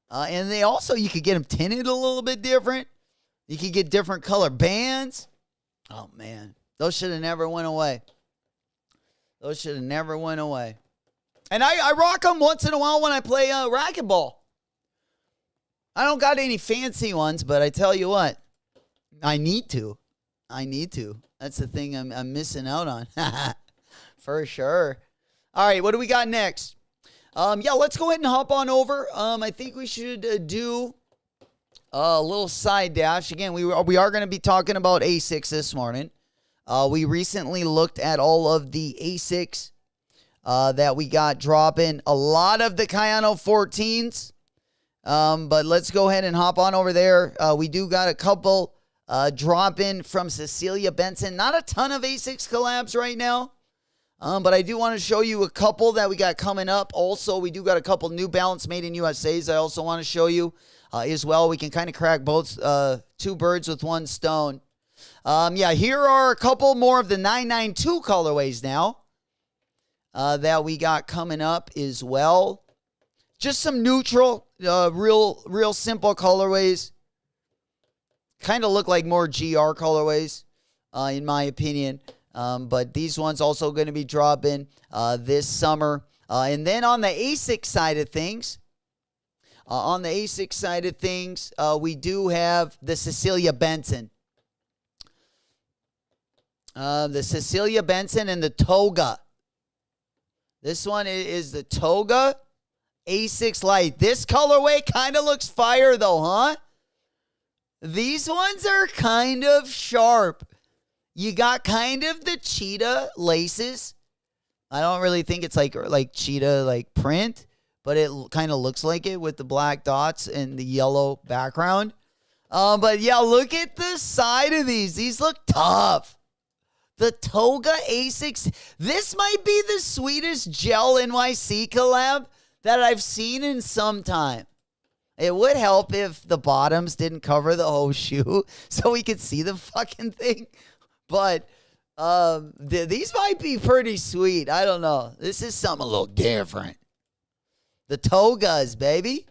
Speaker 1: And they also, you could get them tinted a little bit different. You could get different color bands. Oh, man. Those should have never went away. Those should have never went away. And I rock them once in a while when I play racquetball. I don't got any fancy ones, but I tell you what, I need to. That's the thing I'm missing out on. For sure. All right, what do we got next? Yeah, let's go ahead and hop on over. I think we should do a little side dash. Again, we are going to be talking about Asics this morning. We recently looked at all of the Asics that we got dropping. A lot of the Kayano 14s. But let's go ahead and hop on over there. We do got a couple dropping from Cecilia Benson. Not a ton of Asics collabs right now. But I do want to show you a couple that we got coming up. Also, we do got a couple New Balance made in USA's I also want to show you as well. We can kind of crack both two birds with one stone. Yeah, here are a couple more of the 992 colorways now that we got coming up as well. Just some neutral, real simple colorways. Kind of look like more GR colorways, in my opinion. But these ones also going to be dropping this summer. And then on the Asics side of things, we do have the Cecilia Benson. The Cecilia Benson and the Toga. This one is the Toga Asics Light. This colorway kind of looks fire though, huh? These ones are kind of sharp. You got kind of the cheetah laces. I don't really think it's like cheetah like print, but it kind of looks like it with the black dots and the yellow background. But yeah, look at the side of these. These look tough. The Toga Asics. This might be the sweetest gel NYC collab that I've seen in some time. It would help if the bottoms didn't cover the whole shoe so we could see the fucking thing. But These might be pretty sweet. I don't know. This is something a little different. The togas, baby.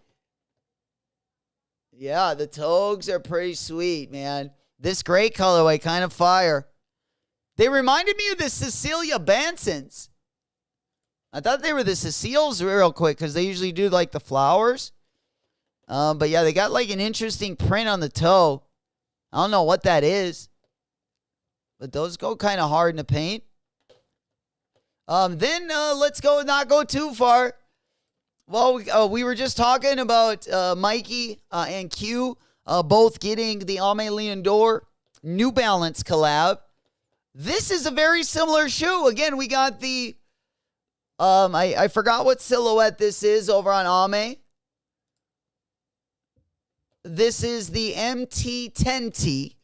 Speaker 1: Yeah, the togs are pretty sweet, man. This gray colorway, kind of fire. They reminded me of the Cecilia Bansons. I thought they were the Ceciles real quick because they usually do like the flowers. But yeah, they got like an interesting print on the toe. I don't know what that is. But those go kind of hard in the paint. Then let's not go too far. Well, we were just talking about Mikey and Q both getting the Aimé Leon d'Or New Balance collab. This is a very similar shoe. Again, we got the, I forgot what silhouette this is over on Aimé. This is the MT10T.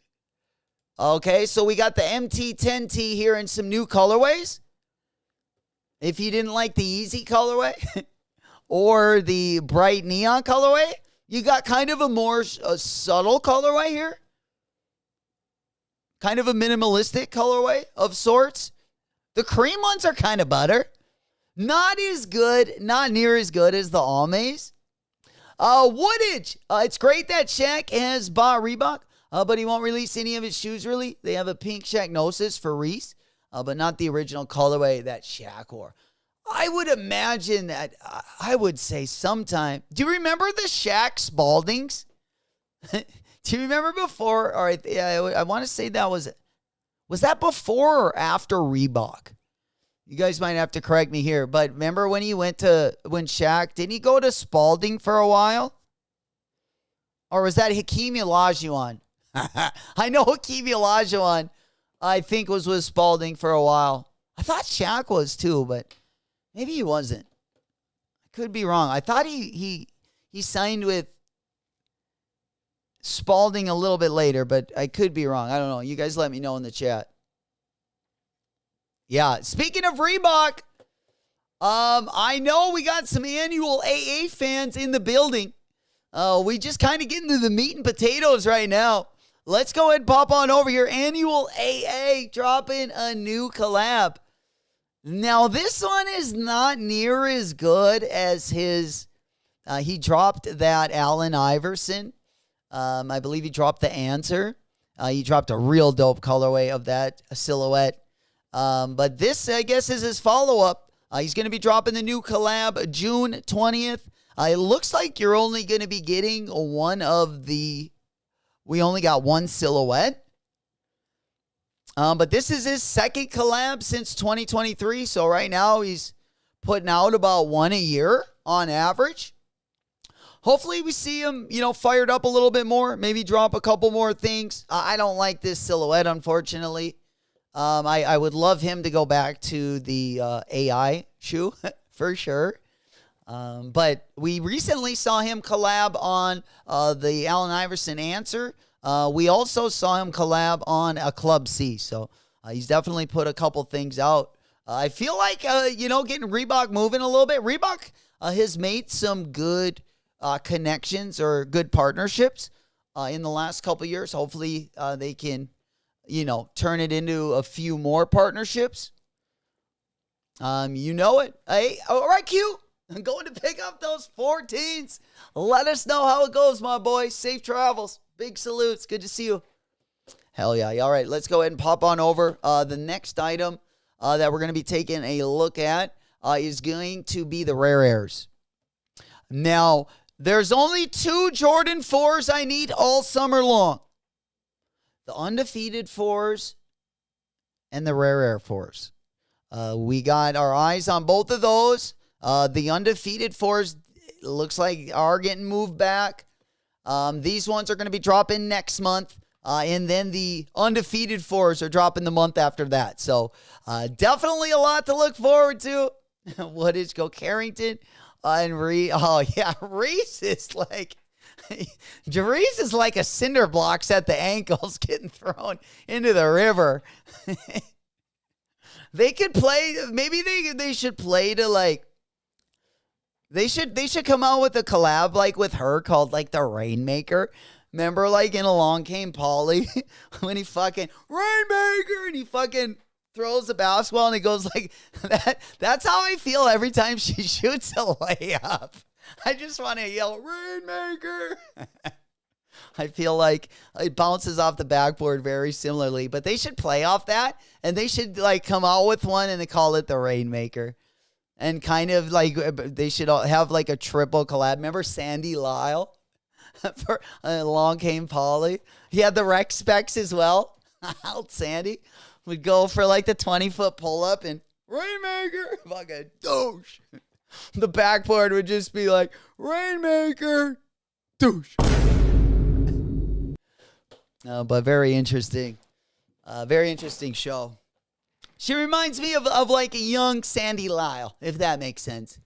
Speaker 1: Okay, so we got the MT10T here in some new colorways. If you didn't like the Easy colorway or the bright neon colorway, you got kind of a more subtle colorway here. Kind of a minimalistic colorway of sorts. The cream ones are kind of butter. Not as good, not near as good as the Aimés. Woodage. It's great that Shaq has bought Reebok, but he won't release any of his shoes, really. They have a pink Shaqnosis for Reese, but not the original colorway that Shaq wore. I would imagine that, I would say sometime. Do you remember the Shaq Spaldings? Do you remember before? All right, yeah, I want to say that was that before or after Reebok? You guys might have to correct me here, but remember when Shaq, didn't he go to Spalding for a while? Or was that Hakeem Olajuwon? I know Hakeem Olajuwon, I think, was with Spalding for a while. I thought Shaq was too, but maybe he wasn't. I could be wrong. I thought he signed with Spalding a little bit later, but I could be wrong. I don't know. You guys let me know in the chat. Yeah, speaking of Reebok, I know we got some annual AA fans in the building. We just kind of getting to the meat and potatoes right now. Let's go ahead and pop on over here. Annual AA dropping a new collab. Now, this one is not near as good as his. He dropped that Allen Iverson. I believe he dropped the Answer. He dropped a real dope colorway of that silhouette. But this, I guess, is his follow-up. He's going to be dropping the new collab June 20th. It looks like you're only going to be getting we only got one silhouette. But this is his second collab since 2023. So right now he's putting out about one a year on average. Hopefully we see him, fired up a little bit more. Maybe drop a couple more things. I don't like this silhouette, unfortunately. I would love him to go back to the AI shoe for sure. But we recently saw him collab on the Allen Iverson Answer. We also saw him collab on a Club C. So he's definitely put a couple things out. I feel like, getting Reebok moving a little bit. Reebok has made some good connections or good partnerships in the last couple years. Hopefully they can, turn it into a few more partnerships. It. Hey, all right, Q. I'm going to pick up those 14s. Let us know how it goes, my boy. Safe travels. Big salutes. Good to see you. Hell yeah. All right, let's go ahead and pop on over. The next item that we're going to be taking a look at is going to be the Rare Airs. Now, there's only 2 Jordan 4s I need all summer long. The Undefeated 4s and the Rare Air 4s. We got our eyes on both of those. The Undefeated 4s looks like are getting moved back. These ones are going to be dropping next month. And then the Undefeated 4s are dropping the month after that. So definitely a lot to look forward to. What is Go Carrington? And Reese is like, Reese is like a cinder blocks at the ankles getting thrown into the river. They could play, maybe they should play to like, they should come out with a collab like with her called like the Rainmaker. Remember like in Along Came Polly when he fucking Rainmaker and he fucking throws the basketball and it goes like that. That's how I feel every time she shoots a layup. I just want to yell, Rainmaker. I feel like it bounces off the backboard very similarly, but they should play off that and they should like come out with one and they call it the Rainmaker. And kind of like they should have like a triple collab. Remember Sandy Lyle for Along Came Polly? He had the rec specs as well. Out Sandy would go for like the 20-foot pull-up and Rainmaker, fucking douche. The backboard would just be like, Rainmaker, douche. But very interesting. Very interesting show. She reminds me of like a young Sandy Lyle, if that makes sense.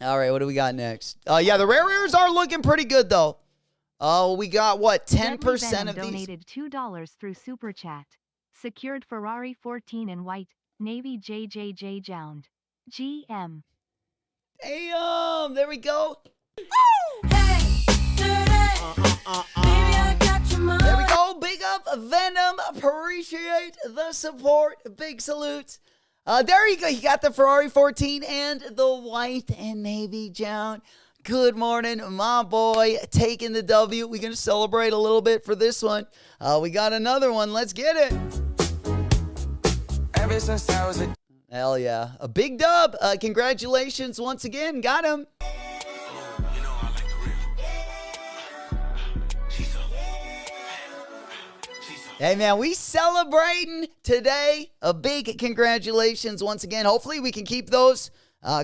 Speaker 1: All right, what do we got next? Yeah, the rares are looking pretty good, though. We got, what, 10% of these?
Speaker 6: Donated $2 through Super Chat. Secured Ferrari 14 in white. Navy JJJJOUND. GM.
Speaker 1: Damn, there we go. There we go. Big up Venom. Appreciate the support. Big salutes. There you go. You got the Ferrari 14 and the white and navy Jound. Good morning, my boy. Taking the W. We're going to celebrate a little bit for this one. We got another one. Let's get it.
Speaker 2: Ever since I was a
Speaker 1: Hell yeah. A big dub. Congratulations once again. Got him. Hey, man, we celebrating today. A big congratulations once again. Hopefully we can keep those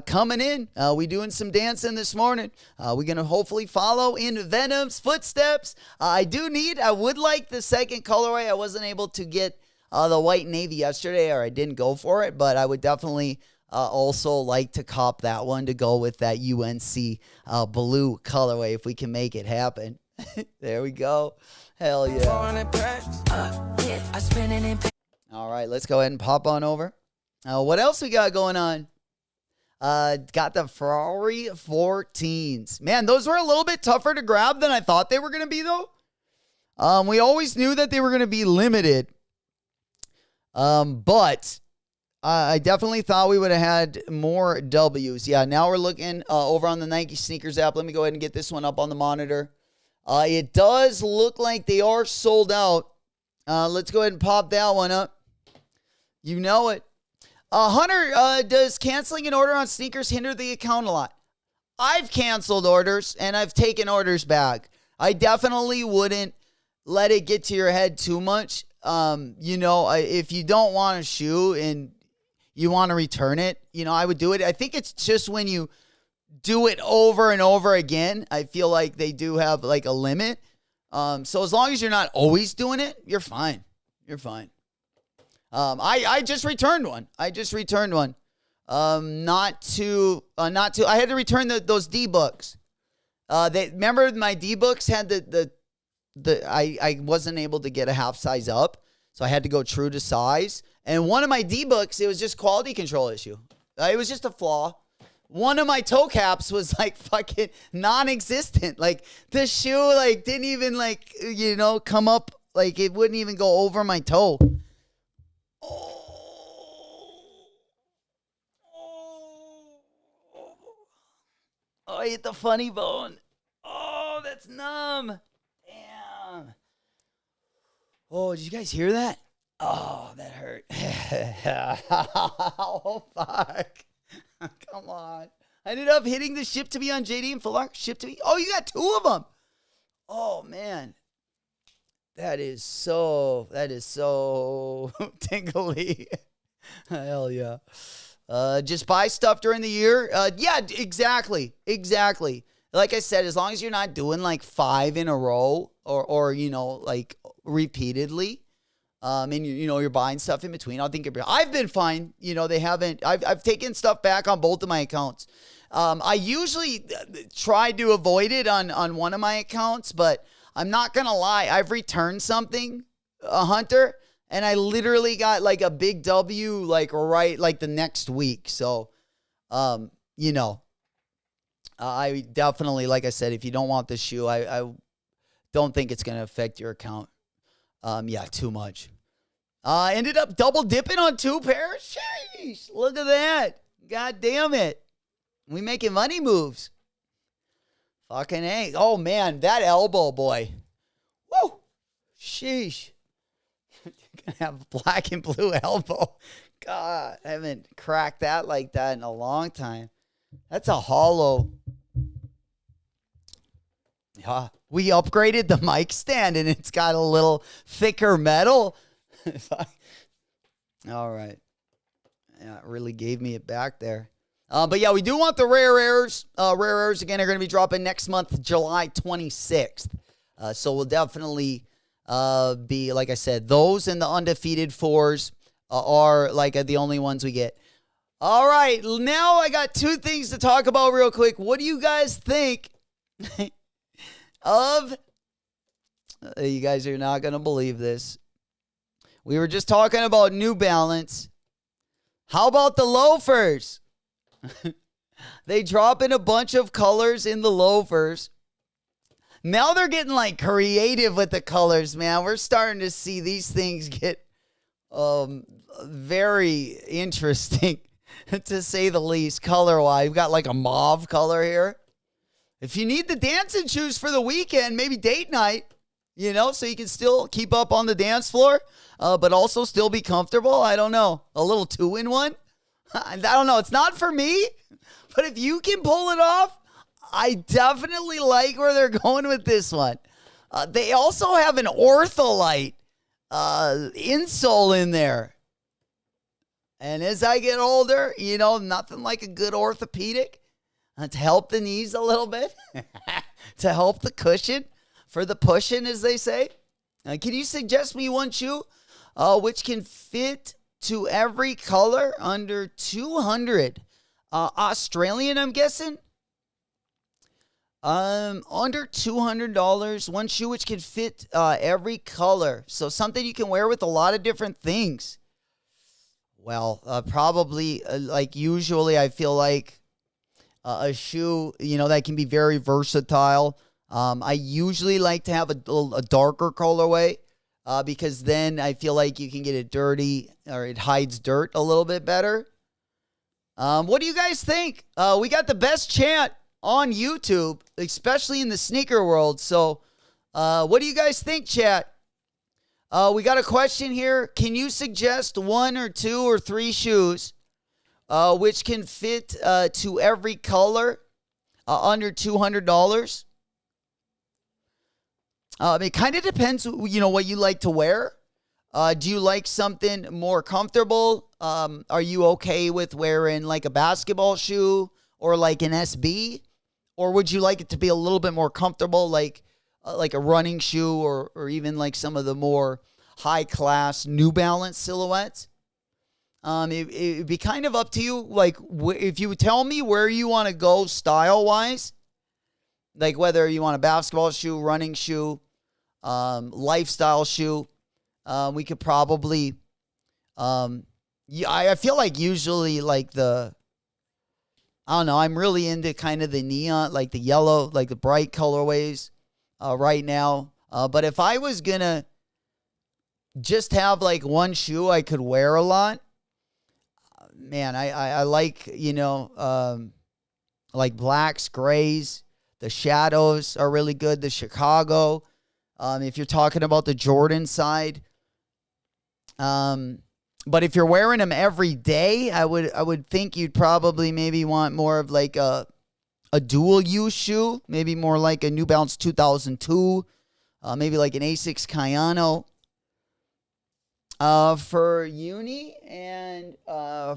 Speaker 1: coming in. We doing some dancing this morning. We're going to hopefully follow in Venom's footsteps. I would like the second colorway. I wasn't able to get the white navy yesterday, or I didn't go for it, but I would definitely also like to cop that one to go with that UNC blue colorway if we can make it happen. There we go. Hell yeah. All right, let's go ahead and pop on over. What else we got going on? Got the Ferrari 14s. Man, those were a little bit tougher to grab than I thought they were going to be, though. We always knew that they were going to be limited. But I definitely thought we would have had more W's. Yeah, now we're looking over on the Nike Sneakers app. Let me go ahead and get this one up on the monitor. It does look like they are sold out. Let's go ahead and pop that one up. You know it. Hunter, does canceling an order on sneakers hinder the account a lot? I've canceled orders, and I've taken orders back. I definitely wouldn't let it get to your head too much. If you don't want a shoe and you want to return it, I would do it. I think it's just when you do it over and over again, I feel like they do have like a limit. So as long as you're not always doing it, you're fine. You're fine. I just returned one. I had to return those D-books. Remember my D-books had I wasn't able to get a half size up, so I had to go true to size. And one of my D-books, it was just quality control issue. It was just a flaw. One of my toe caps was like fucking non-existent. Like the shoe like didn't even come up, like it wouldn't even go over my toe. Oh, I hit the funny bone. Oh, that's numb. Damn. Oh, did you guys hear that? Oh, that hurt. Oh, fuck. Come on. I ended up hitting the ship to be on JD and Foot Locker. Ship to be. Oh, you got two of them. Oh, man. That is so tingly. Hell yeah. Just buy stuff during the year. Yeah, exactly. Like I said, as long as you're not doing like 5 in a row or like repeatedly, and you're buying stuff in between, I think I've been fine. I've taken stuff back on both of my accounts. I usually try to avoid it on one of my accounts, but I'm not going to lie. I've returned something, Hunter, and I literally got like a big W right the next week. So, I definitely, like I said, if you don't want the shoe, I don't think it's going to affect your account. Too much. Ended up double dipping on 2 pairs. Sheesh, look at that. God damn it. We making money moves. Fucking A. Oh, man, that elbow, boy. Woo. Sheesh. Gonna have a black and blue elbow. God, I haven't cracked that like that in a long time. That's a hollow. Yeah, we upgraded the mic stand and it's got a little thicker metal. All right. Yeah, it really gave me it back there. But yeah, we do want the rare airs. Rare airs, again, are going to be dropping next month, July 26th. So we'll definitely be, like I said, those and the undefeated 4s are like the only ones we get. All right, now I got 2 things to talk about real quick. What do you guys think of... you guys are not going to believe this. We were just talking about New Balance. How about the loafers? They drop in a bunch of colors in the loafers. Now they're getting like creative with the colors, man. We're starting to see these things get very interesting, to say the least, color-wise. We've got like a mauve color here. If you need the dancing shoes for the weekend, maybe date night, you know, so you can still keep up on the dance floor, but also still be comfortable. I don't know. A little 2-in-1. I don't know. It's not for me, but if you can pull it off, I definitely like where they're going with this one. They also have an ortholite insole in there. And as I get older, you know, nothing like a good orthopedic to help the knees a little bit, to help the cushion for the pushing, as they say. Can you suggest me one shoe which can fit to every color under 200 Australian, I'm guessing? Under $200, one shoe which can fit every color. So something you can wear with a lot of different things. Well, probably like usually I feel like a shoe, you know, that can be very versatile. I usually like to have a darker colorway because then I feel like you can get it dirty, or it hides dirt a little bit better. What do you guys think? We got the best chant on YouTube, especially in the sneaker world. So what do you guys think, chat? We got a question here. Can you suggest 1 or 2 or 3 shoes which can fit to every color under $200? It kind of depends, you know, what you like to wear. Do you like something more comfortable? Are you okay with wearing like a basketball shoe or like an SB? Or would you like it to be a little bit more comfortable, like a running shoe, or even like some of the more high-class New Balance silhouettes? It'd be kind of up to you. Like, if you would tell me where you want to go style-wise, like whether you want a basketball shoe, running shoe, lifestyle shoe, we could probably, I feel like usually like I don't know, I'm really into kind of the neon, like the yellow, like the bright colorways right now. But if I was going to just have like one shoe I could wear a lot, man, I like, you know, like blacks, grays. The shadows are really good. The Chicago. If you're talking about the Jordan side. But if you're wearing them every day, I would think you'd probably maybe want more of like a dual use shoe, maybe more like a New Balance 2002, maybe like an Asics Kayano for uni and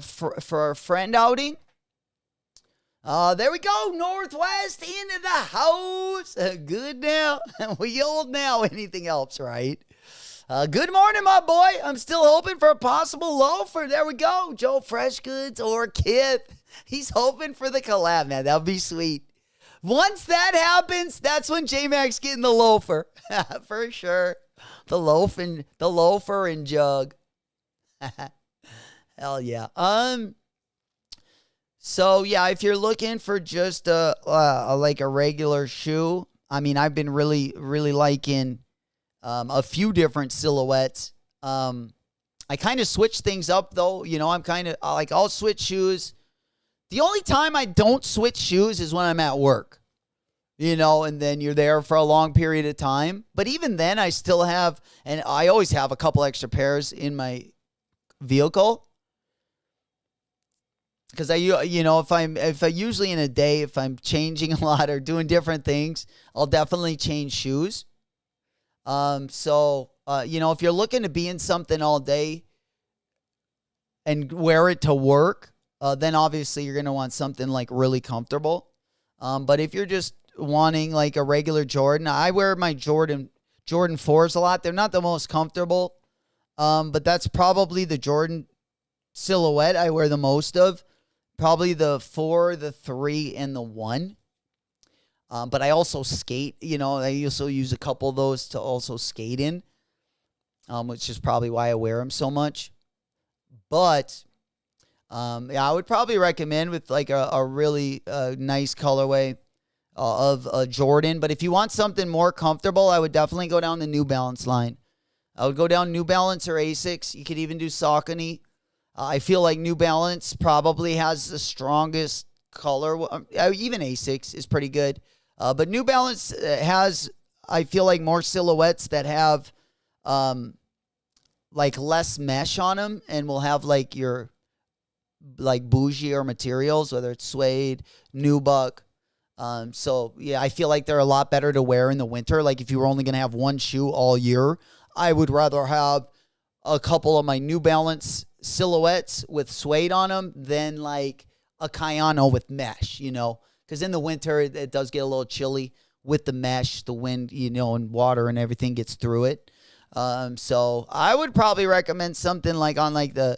Speaker 1: for a friend outing. There we go, Northwest into the house. Good now. We old now. Anything else, right? Good morning, my boy. I'm still hoping for a possible loafer. There we go. Joe Fresh Goods or Kith. He's hoping for the collab, man. That would be sweet. Once that happens, that's when J-Mac's getting the loafer. For sure. The loafer and jug. Hell yeah. So yeah, if you're looking for just like a regular shoe, I mean, I've been really liking a few different silhouettes. I kind of switch things up, though. You know, I'm kind of like, I'll switch shoes. The only time I don't switch shoes is when I'm at work. You know, and then you're there for a long period of time. But even then, I still have, and I always have a couple extra pairs in my vehicle. Because if I usually in a day, if I'm changing a lot or doing different things, I'll definitely change shoes. If you're looking to be in something all day and wear it to work, then obviously you're going to want something like really comfortable. But if you're just wanting like a regular Jordan, I wear my Jordan 4s a lot. They're not the most comfortable, but that's probably the Jordan silhouette I wear the most of. Probably the 4, the 3, and the 1. But I also skate. You know, I also use a couple of those to also skate in, which is probably why I wear them so much. But I would probably recommend with like a really nice colorway of a Jordan. But if you want something more comfortable, I would definitely go down the New Balance line. I would go down New Balance or Asics. You could even do Saucony. I feel like New Balance probably has the strongest color. Even Asics is pretty good. But New Balance has, I feel like, more silhouettes that have like less mesh on them and will have like your like bougier materials, whether it's suede, nubuck. I feel like they're a lot better to wear in the winter. Like if you were only going to have one shoe all year, I would rather have a couple of my New Balance silhouettes with suede on them than like a Kayano with mesh, you know, because in the winter it does get a little chilly with the mesh, the wind, you know, and water and everything gets through it. So I would probably recommend something like on like the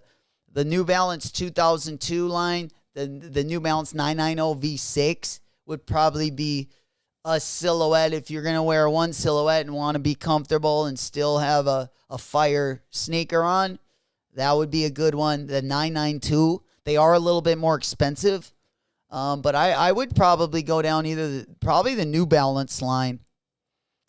Speaker 1: New Balance 2002 line, the New Balance 990 V6 would probably be a silhouette if you're going to wear one silhouette and want to be comfortable and still have a fire sneaker on. That would be a good one. The 992, they are a little bit more expensive. But I would probably go down probably the New Balance line.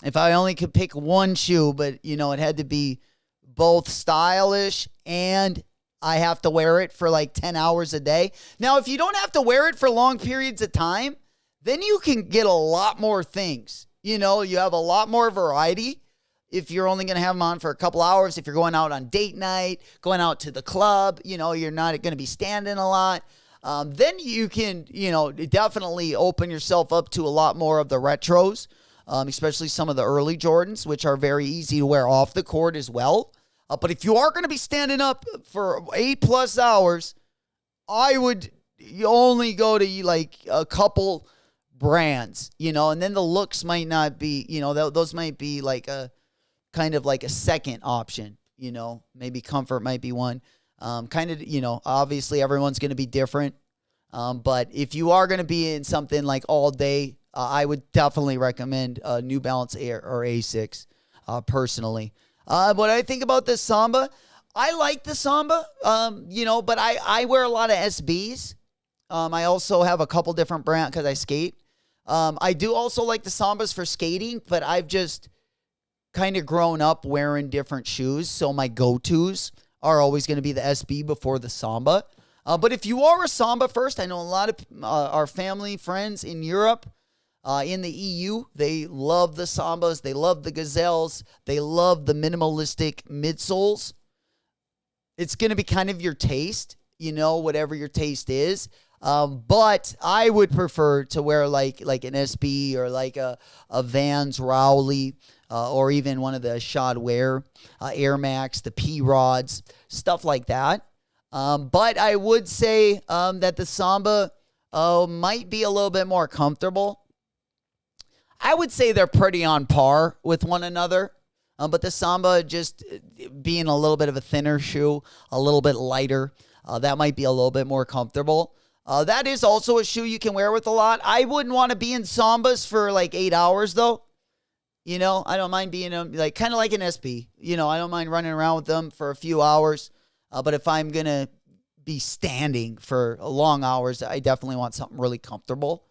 Speaker 1: If I only could pick one shoe, but, you know, it had to be both stylish and I have to wear it for like 10 hours a day. Now, if you don't have to wear it for long periods of time, then you can get a lot more things. You know, you have a lot more variety. If you're only going to have them on for a couple hours, if you're going out on date night, going out to the club, you know, you're not going to be standing a lot. Then you can, you know, definitely open yourself up to a lot more of the retros, especially some of the early Jordans, which are very easy to wear off the court as well. But if you are going to be standing up for 8+ hours, I would only go to like a couple brands, you know, and then the looks might not be, you know, those might be like a kind of like a second option, you know, maybe comfort might be one. Kind of, you know, obviously everyone's going to be different. But if you are going to be in something like all day, I would definitely recommend New Balance Air or Asics personally. What I think about this Samba, I like the Samba, you know, but I wear a lot of SBs. I also have a couple different brands because I skate. I do also like the Sambas for skating, but I've just kind of grown up wearing different shoes. So my go-tos are always going to be the SB before the Samba. But if you are a Samba first, I know a lot of our family, friends in Europe, in the EU, they love the Sambas. They love the Gazelles. They love the minimalistic midsoles. It's going to be kind of your taste, you know, whatever your taste is. But I would prefer to wear like an SB or like a Vans Rowley, or even one of the Shod Wear, Air Max, the P-Rods, stuff like that. But I would say that the Samba might be a little bit more comfortable. I would say they're pretty on par with one another. But the Samba just being a little bit of a thinner shoe, a little bit lighter, that might be a little bit more comfortable. That is also a shoe you can wear with a lot. I wouldn't want to be in Sambas for like 8 hours, though. You know, I don't mind being like kind of like an SB. You know, I don't mind running around with them for a few hours. But if I'm going to be standing for long hours, I definitely want something really comfortable.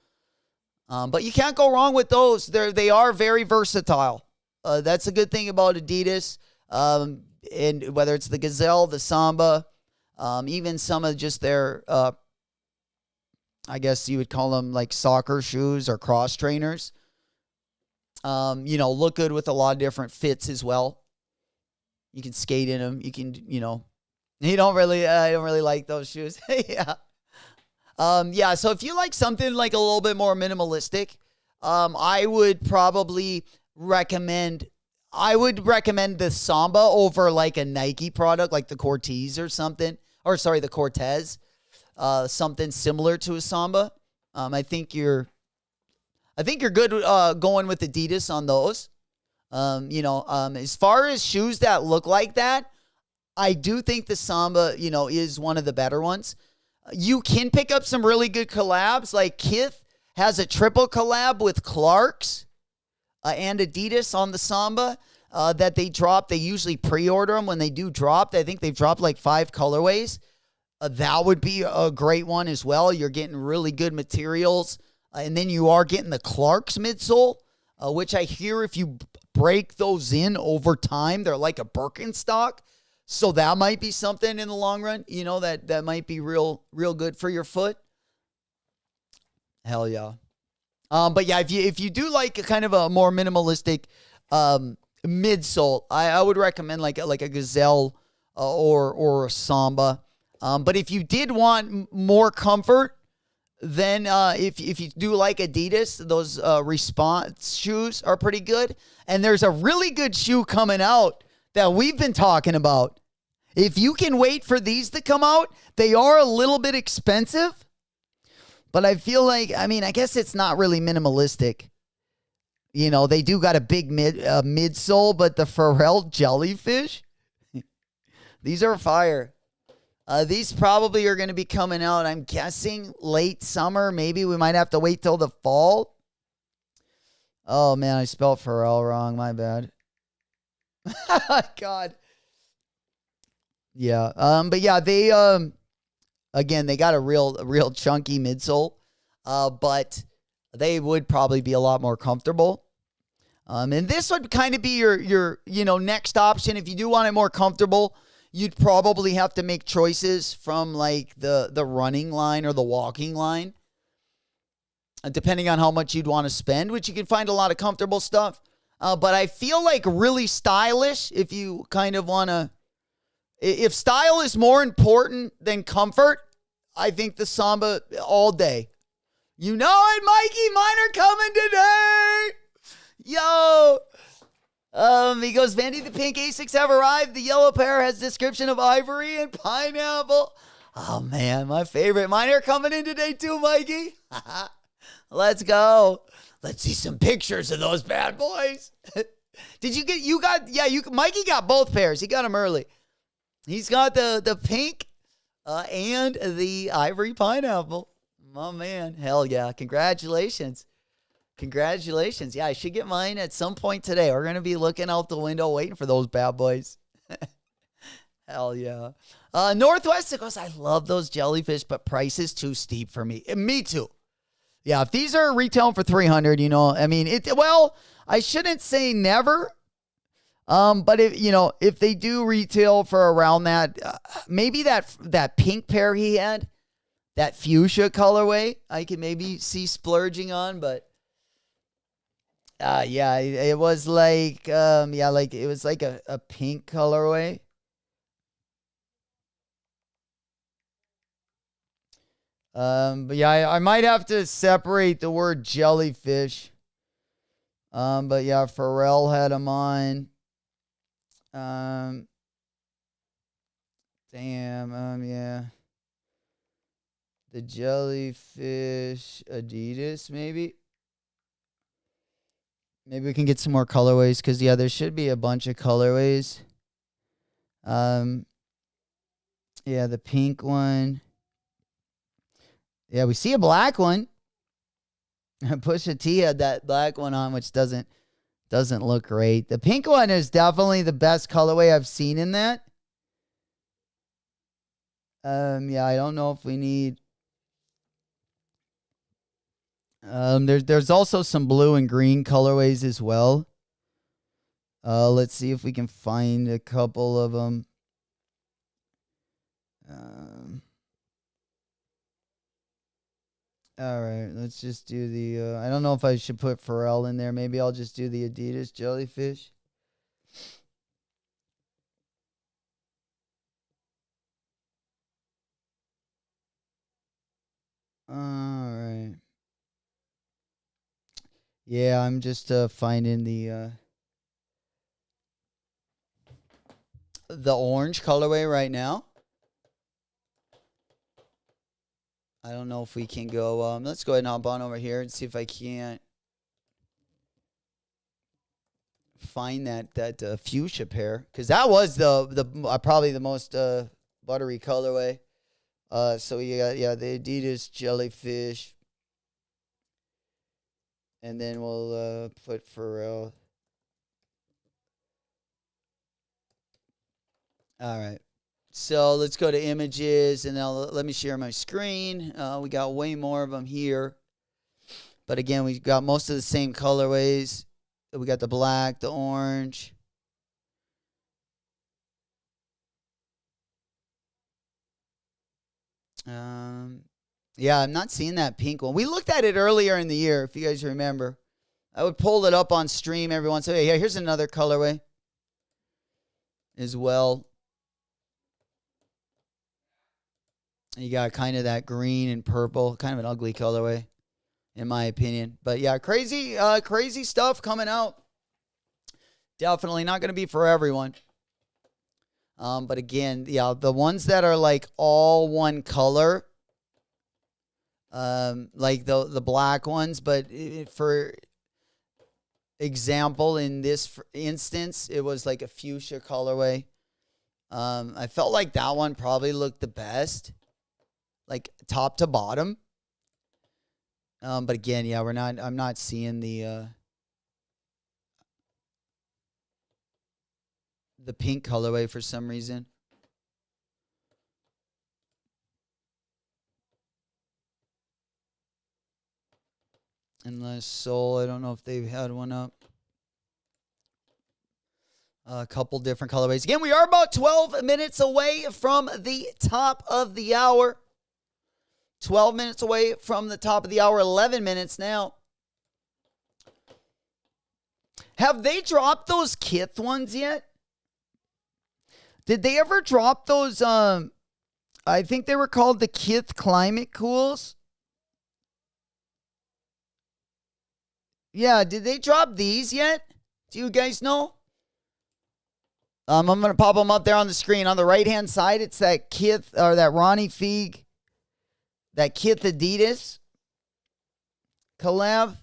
Speaker 1: But you can't go wrong with those. They are very versatile. That's a good thing about Adidas. And whether it's the Gazelle, the Samba, even some of just their, I guess you would call them like soccer shoes or cross trainers. Look good with a lot of different fits as well. You can skate in them. You can, I don't really like those shoes. Yeah. So if you like something like a little bit more minimalistic, I would probably recommend the Samba over like a Nike product like the Cortez or something. Or sorry, the Cortez. Something similar to a Samba. I think you're good going with Adidas on those. As far as shoes that look like that, I do think the Samba, is one of the better ones. You can pick up some really good collabs. Like Kith has a triple collab with Clarks and Adidas on the Samba that they drop. They usually pre-order them when they do drop. I think they've dropped like 5 colorways. That would be a great one as well. You're getting really good materials. And then you are getting the Clarks midsole, which I hear if you break those in over time, they're like a Birkenstock. So that might be something in the long run, that might be real good for your foot. Hell yeah. But yeah, if you do like a kind of a more minimalistic midsole, I would recommend like a Gazelle or a Samba. But if you did want more comfort, then if you do like Adidas, those Response shoes are pretty good. And there's a really good shoe coming out that we've been talking about. If you can wait for these to come out, they are a little bit expensive. But I feel like, I guess it's not really minimalistic. They do got a big midsole, but the Pharrell jellyfish, these are fire. These probably are going to be coming out, I'm guessing, late summer. Maybe we might have to wait till the fall. Oh, man, I spelled Pharrell wrong. My bad. God. Yeah. But yeah, they, again, they got a real chunky midsole. But they would probably be a lot more comfortable. And this would kind of be your next option. If you do want it more comfortable, you'd probably have to make choices from like the running line or the walking line, depending on how much you'd want to spend, which you can find a lot of comfortable stuff. But I feel like really stylish, if you kind of want to, if style is more important than comfort, I think the Samba all day. You know it, Mikey, mine are coming today. Yo. He goes, Vandy, the pink Asics have arrived. The yellow pair has description of ivory and pineapple. Oh, man, my favorite. Mine are coming in today too, Mikey. Let's go. Let's see some pictures of those bad boys. Mikey got both pairs. He got them early. He's got the pink and the ivory pineapple. My man. Hell yeah. Congratulations. Congratulations. Yeah, I should get mine at some point today. We're going to be looking out the window waiting for those bad boys. Hell yeah. Northwest goes, I love those jellyfish, but price is too steep for me. Me too. Yeah, if these are retailing for $300, I shouldn't say never. But if they do retail for around that, maybe that pink pair he had, that fuchsia colorway, I can maybe see splurging on, but it was like, it was like a pink colorway. But yeah, I might have to separate the word jellyfish. But yeah, Pharrell had them on. Yeah. The jellyfish Adidas, maybe. Maybe we can get some more colorways, because yeah, there should be a bunch of colorways. Yeah, the pink one. Yeah, we see a black one. Pusha T had that black one on, which doesn't look great. The pink one is definitely the best colorway I've seen in that. Yeah, I don't know if we need. There's also some blue and green colorways as well. Let's see if we can find a couple of them. All right, let's just do the, I don't know if I should put Pharrell in there. Maybe I'll just do the Adidas Jellyfish. All right. Yeah, I'm just finding the orange colorway right now. I don't know if we can go. Let's go ahead and hop on over here and see if I can't find that fuchsia pair, because that was the probably the most buttery colorway. So you got the Adidas Jellyfish, and then we'll put Pharrell. All right. So let's go to images, and now let me share my screen. We got way more of them here. But again, we got most of the same colorways. We got the black, the orange. Yeah, I'm not seeing that pink one. We looked at it earlier in the year, if you guys remember. I would pull it up on stream every once in a while. Yeah, here's another colorway as well. You got kind of that green and purple, kind of an ugly colorway, in my opinion. But yeah, crazy stuff coming out. Definitely not going to be for everyone. But again, yeah, the ones that are like all one color, like the black ones. But for example, in this instance, it was like a fuchsia colorway. I felt like that one probably looked the best, like top to bottom. But again, yeah, I'm not seeing the pink colorway for some reason. Unless Soul, I don't know if they've had one up. A couple different colorways. Again, we are about 12 minutes away from the top of the hour. 12 minutes away from the top of the hour. 11 minutes now. Have they dropped those Kith ones yet? Did they ever drop those? I think they were called the Kith Climate Cools. Yeah, did they drop these yet? Do you guys know? I'm going to pop them up there on the screen. On the right-hand side, it's that Kith, or that Ronnie Feig, that Kith Adidas collab.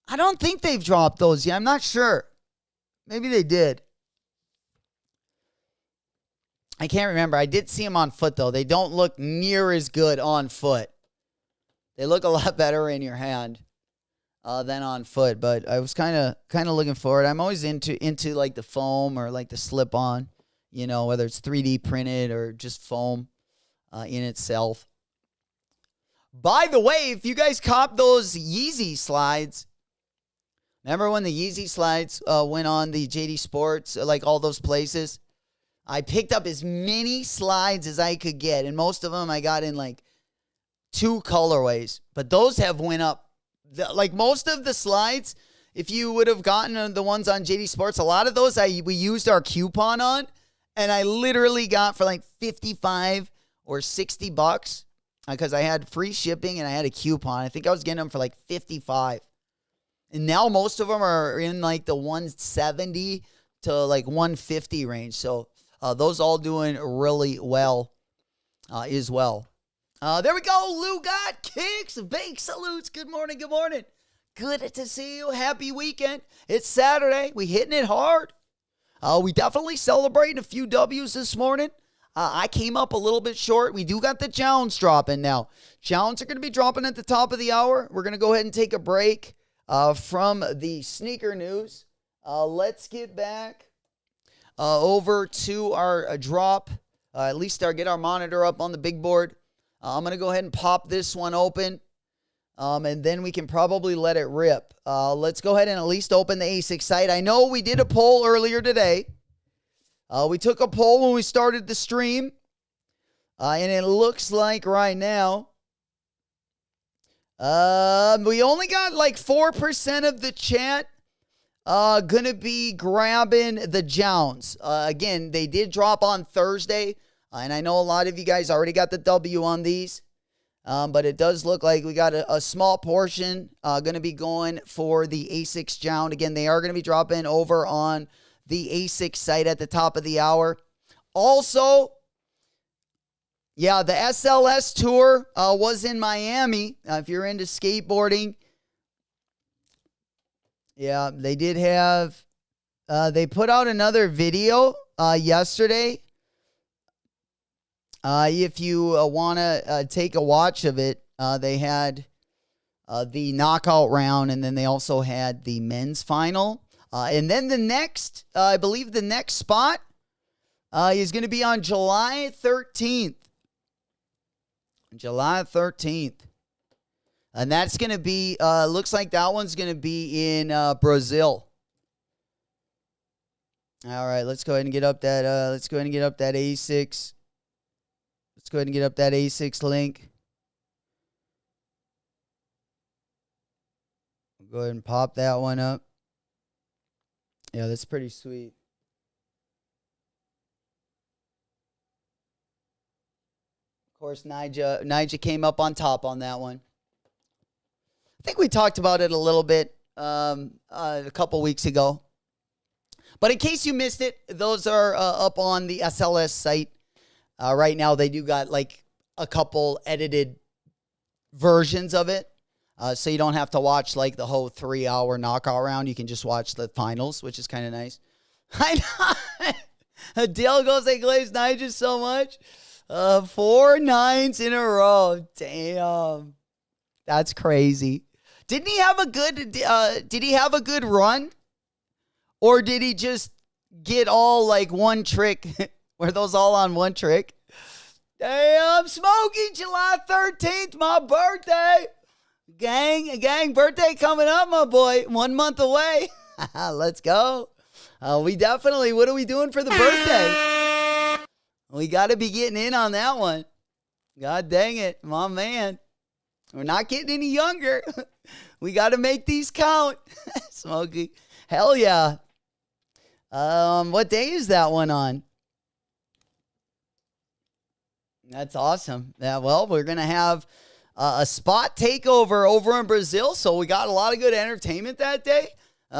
Speaker 1: I don't think they've dropped those yet. I'm not sure. Maybe they did. I can't remember. I did see them on foot, though. They don't look near as good on foot. They look a lot better in your hand than on foot. But I was kind of looking forward. I'm always into like the foam or like the slip-on, you know, whether it's 3D printed or just foam in itself. By the way, if you guys cop those Yeezy slides, remember when the Yeezy slides went on the JD Sports, like all those places? I picked up as many slides as I could get, and most of them I got in like 2 colorways. But those have went up. Like most of the slides, if you would have gotten the ones on JD Sports, a lot of those we used our coupon on, and I literally got for like 55 or 60 bucks because I had free shipping and I had a coupon. I think I was getting them for like 55. And now most of them are in like the 170 to like 150 range. So those all doing really well as well. There we go. Lou got kicks, bake salutes. Good morning. Good morning. Good to see you. Happy weekend. It's Saturday. We hitting it hard. We definitely celebrating a few W's this morning. I came up a little bit short. We do got the Jounds dropping now. Jounds are going to be dropping at the top of the hour. We're going to go ahead and take a break from the sneaker news. Let's get back over to our drop. At least get our monitor up on the big board. I'm going to go ahead and pop this one open. And then we can probably let it rip. Let's go ahead and at least open the Asics site. I know we did a poll earlier today. We took a poll when we started the stream. And it looks like right now, we only got like 4% of the chat gonna be grabbing the Jounds. Again, they did drop on Thursday. And I know a lot of you guys already got the W on these. But it does look like we got a small portion going to be going for the Asics Jound. Again, they are going to be dropping over on the Asics site at the top of the hour. Also, yeah, the SLS tour was in Miami. If you're into skateboarding, yeah, they did have, they put out another video yesterday. If you want to take a watch of it, they had the knockout round, and then they also had the men's final. And then the next, I believe the next spot is going to be on July 13th. July 13th. And that's going to be, looks like that one's going to be in Brazil. All right, let's go ahead and get up that, Asics. Let's go ahead and get up that Asics link. Go ahead and pop that one up. Yeah, that's pretty sweet. Of course, Nija came up on top on that one. I think we talked about it a little bit a couple weeks ago. But in case you missed it, those are up on the SLS site. Right now, they do got like a couple edited versions of it. So you don't have to watch like the whole 3-hour knockout round. You can just watch the finals, which is kind of nice. I know. Dale goes, they glaze Nigel so much. 4 nines in a row. Damn. That's crazy. Didn't he have a good, did he have a good run? Or did he just get all like one trick? Were those all on one trick? Damn, Smokey, July 13th, my birthday. Gang, birthday coming up, my boy. 1 month away. Let's go. We definitely, what are we doing for the birthday? We got to be getting in on that one. God dang it, my man. We're not getting any younger. We got to make these count. Smokey. Hell yeah. What day is that one on? That's awesome. Yeah, well, we're going to have a spot takeover over in Brazil, so we got a lot of good entertainment that day.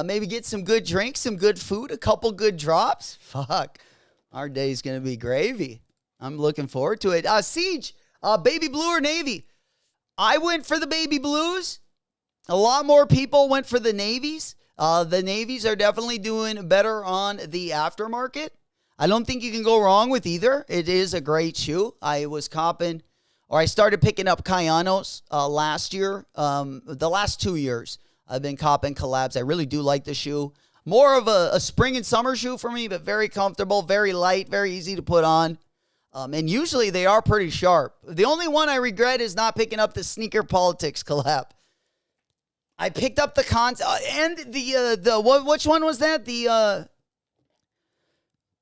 Speaker 1: Maybe get some good drinks, some good food, a couple good drops. Fuck. Our day's going to be gravy. I'm looking forward to it. Siege, baby blue or navy? I went for the baby blues. A lot more people went for the navies. The navies are definitely doing better on the aftermarket. I don't think you can go wrong with either. It is a great shoe. I started picking up Kayanos last year. The last 2 years, I've been copping collabs. I really do like the shoe. More of a spring and summer shoe for me, but very comfortable, very light, very easy to put on. And usually they are pretty sharp. The only one I regret is not picking up the Sneaker Politics collab. I picked up the and which one was that? The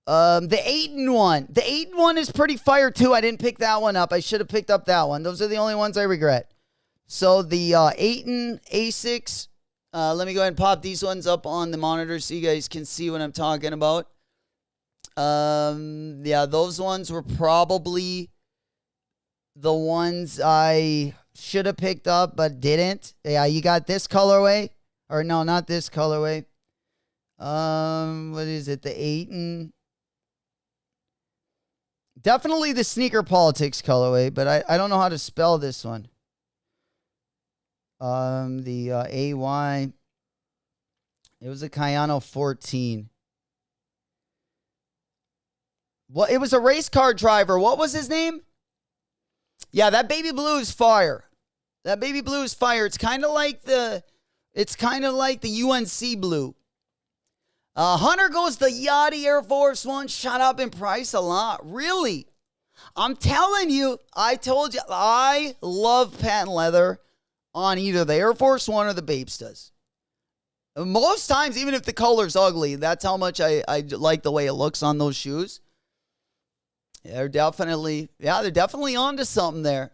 Speaker 1: Aiden one. The Aiden one is pretty fire too. I didn't pick that one up. I should have picked up that one. Those are the only ones I regret. So the Aiden Asics. Let me go ahead and pop these ones up on the monitor so you guys can see what I'm talking about. Yeah, those ones were probably the ones I should have picked up but didn't. Yeah, you got this colorway. Or no, not this colorway. What is it? The Aiden. Definitely the Sneaker Politics colorway, but I don't know how to spell this one. The AY. It was a Kayano 14. Well, it was a race car driver. What was his name? Yeah, that baby blue is fire. That baby blue is fire. It's kind of like the UNC blue. Hunter goes the Yachty Air Force One. Shot up in price a lot. Really? I'm telling you, I told you, I love patent leather. on either the Air Force One or the Bapes does. Most times, even if the color's ugly, that's how much I like the way it looks on those shoes. They're definitely onto something there.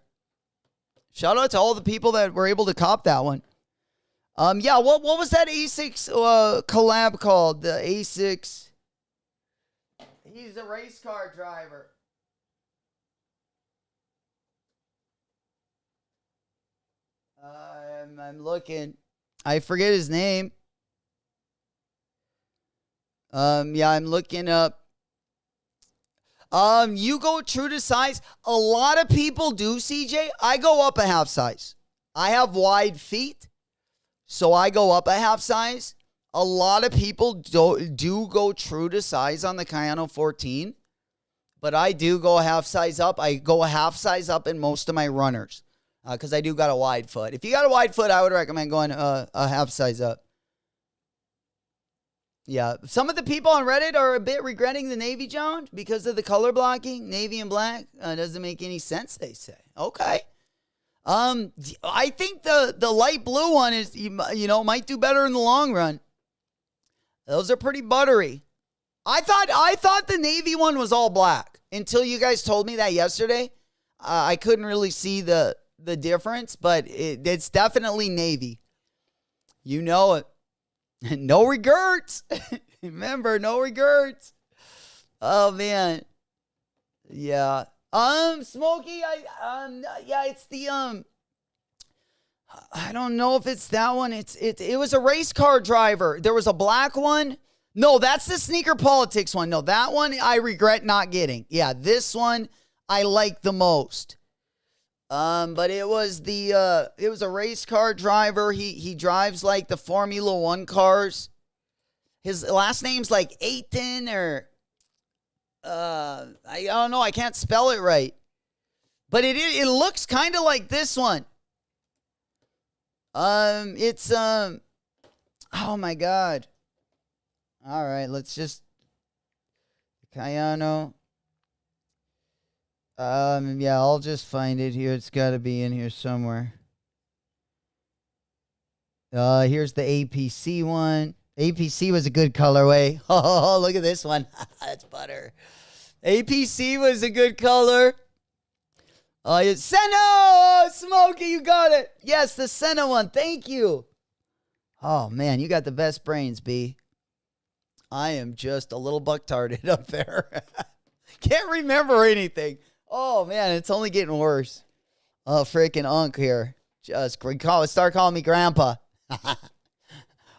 Speaker 1: Shout out to all the people that were able to cop that one. What was that Asics collab called? The Asics. He's a race car driver. I'm looking. I forget his name. I'm looking up. You go true to size. A lot of people do, CJ. I go up a half size. I have wide feet, so I go up a half size. A lot of people do go true to size on the Kayano 14, but I do go a half size up. I go a half size up in most of my runners because I do got a wide foot. If you got a wide foot, I would recommend going a half size up. Yeah, some of the people on Reddit are a bit regretting the navy JJJJOUND because of the color blocking. Navy and black doesn't make any sense, they say. Okay. I think the light blue one is, might do better in the long run. Those are pretty buttery. I thought the navy one was all black until you guys told me that yesterday. I couldn't really see the difference, but it's definitely navy. You know it. No regrets. Remember, no regrets. Oh man. Yeah. Smokey, it's the I don't know if it's that one. It was a race car driver. There was a black one. No, that's the sneaker politics one. No, that one I regret not getting. Yeah, this one I like the most. But it was a race car driver. He drives like the Formula One cars. His last name's like Aiton or I don't know. I can't spell it right. But it looks kind of like this one. It's oh my God. All right, let's just Kayano. I'll just find it here. It's got to be in here somewhere. Here's the APC one. APC was a good colorway. Oh, look at this one. That's butter. APC was a good color. Senna! Smokey, you got it. Yes, the Senna one. Thank you. Oh, man, you got the best brains, B. I am just a little buck-tarded up there. Can't remember anything. Oh, man, it's only getting worse. Oh, freaking Unk here. Just start calling me Grandpa.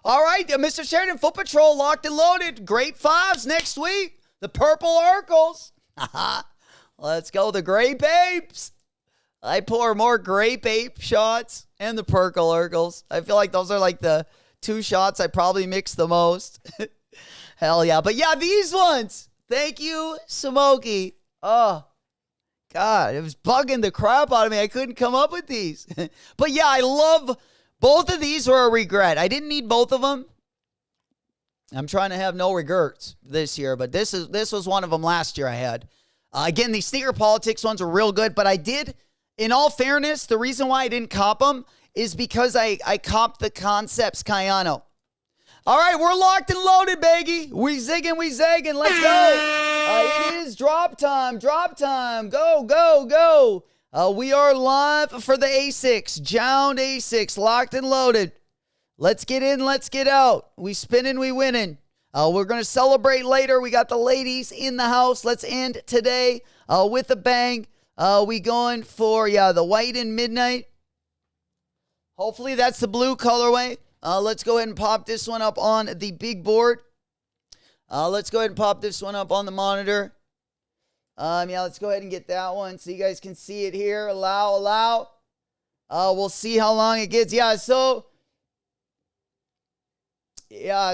Speaker 1: All right, Mr. Sheridan, Foot Patrol locked and loaded. Great fives next week. The Purple Urkels. Let's go, the Grape Apes. I pour more Grape Ape shots and the Purple Urkels. I feel like those are like the two shots I probably mix the most. Hell yeah. But yeah, these ones. Thank you, Smokey. Oh, God, it was bugging the crap out of me. I couldn't come up with these. But yeah, I love both of these were a regret. I didn't need both of them. I'm trying to have no regrets this year, but this was one of them last year I had. Again, these sneaker politics ones were real good, but I did, in all fairness, the reason why I didn't cop them is because I copped the Concepts Kayano. All right, we're locked and loaded, baby. We zigging, we zagging. Let's go. It is drop time. Go, go, go. We are live for the Asics. JJJJOUND Asics, locked and loaded. Let's get in, let's get out. We spinning, we winning. We're going to celebrate later. We got the ladies in the house. Let's end today with a bang. We going for, the white and midnight. Hopefully that's the blue colorway. Let's go ahead and pop this one up on the big board. Let's go ahead and pop this one up on the monitor. Let's go ahead and get that one so you guys can see it here. Allow. We'll see how long it gets.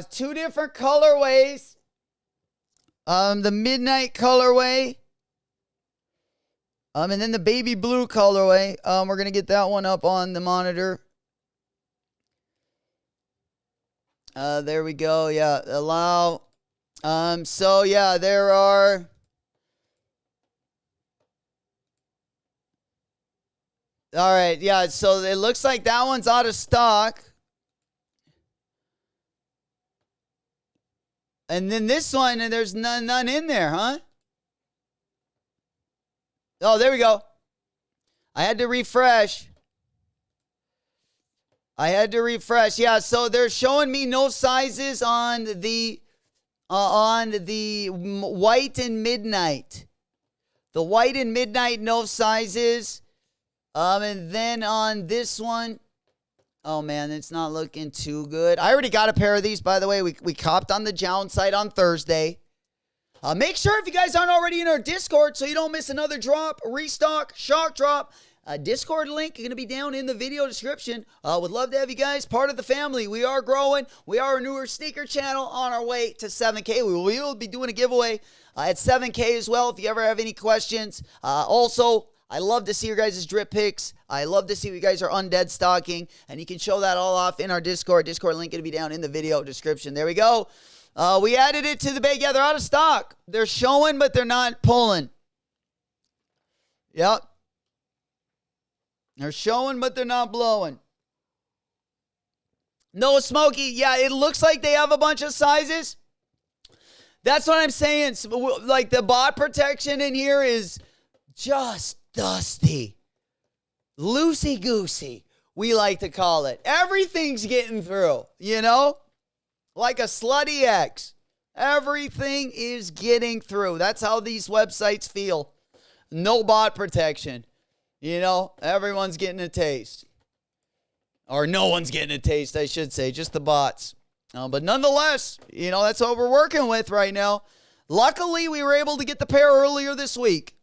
Speaker 1: Two different colorways. The midnight colorway. And then the baby blue colorway. We're going to get that one up on the monitor. There we go. Yeah, allow. There are All right, yeah, so it looks like that one's out of stock. And then this one, and there's none in there, huh? Oh, there we go. I had to refresh. Yeah, so they're showing me no sizes on the white and midnight. The white and midnight, no sizes. And then on this one, oh man, it's not looking too good. I already got a pair of these, by the way. We copped on the JJJJOUND site on Thursday. Make sure if you guys aren't already in our Discord so you don't miss another drop, restock, shock drop. Discord link is going to be down in the video description. Would love to have you guys part of the family. We are growing. We are a newer sneaker channel on our way to 7K. We will be doing a giveaway at 7K as well if you ever have any questions. Also, I love to see your guys' drip picks. I love to see what you guys are undead stocking. And you can show that all off in our Discord. Discord link going to be down in the video description. There we go. We added it to the bag. Yeah, they're out of stock. They're showing, but they're not pulling. Yep. They're showing, but they're not blowing. No Smokey. Yeah, it looks like they have a bunch of sizes. That's what I'm saying. Like the bot protection in here is just dusty. Loosey-goosey, we like to call it. Everything's getting through, you know? Like a slutty X. Everything is getting through. That's how these websites feel. No bot protection. You know, everyone's getting a taste. Or no one's getting a taste, I should say. Just the bots. But nonetheless, you know, that's what we're working with right now. Luckily, we were able to get the pair earlier this week.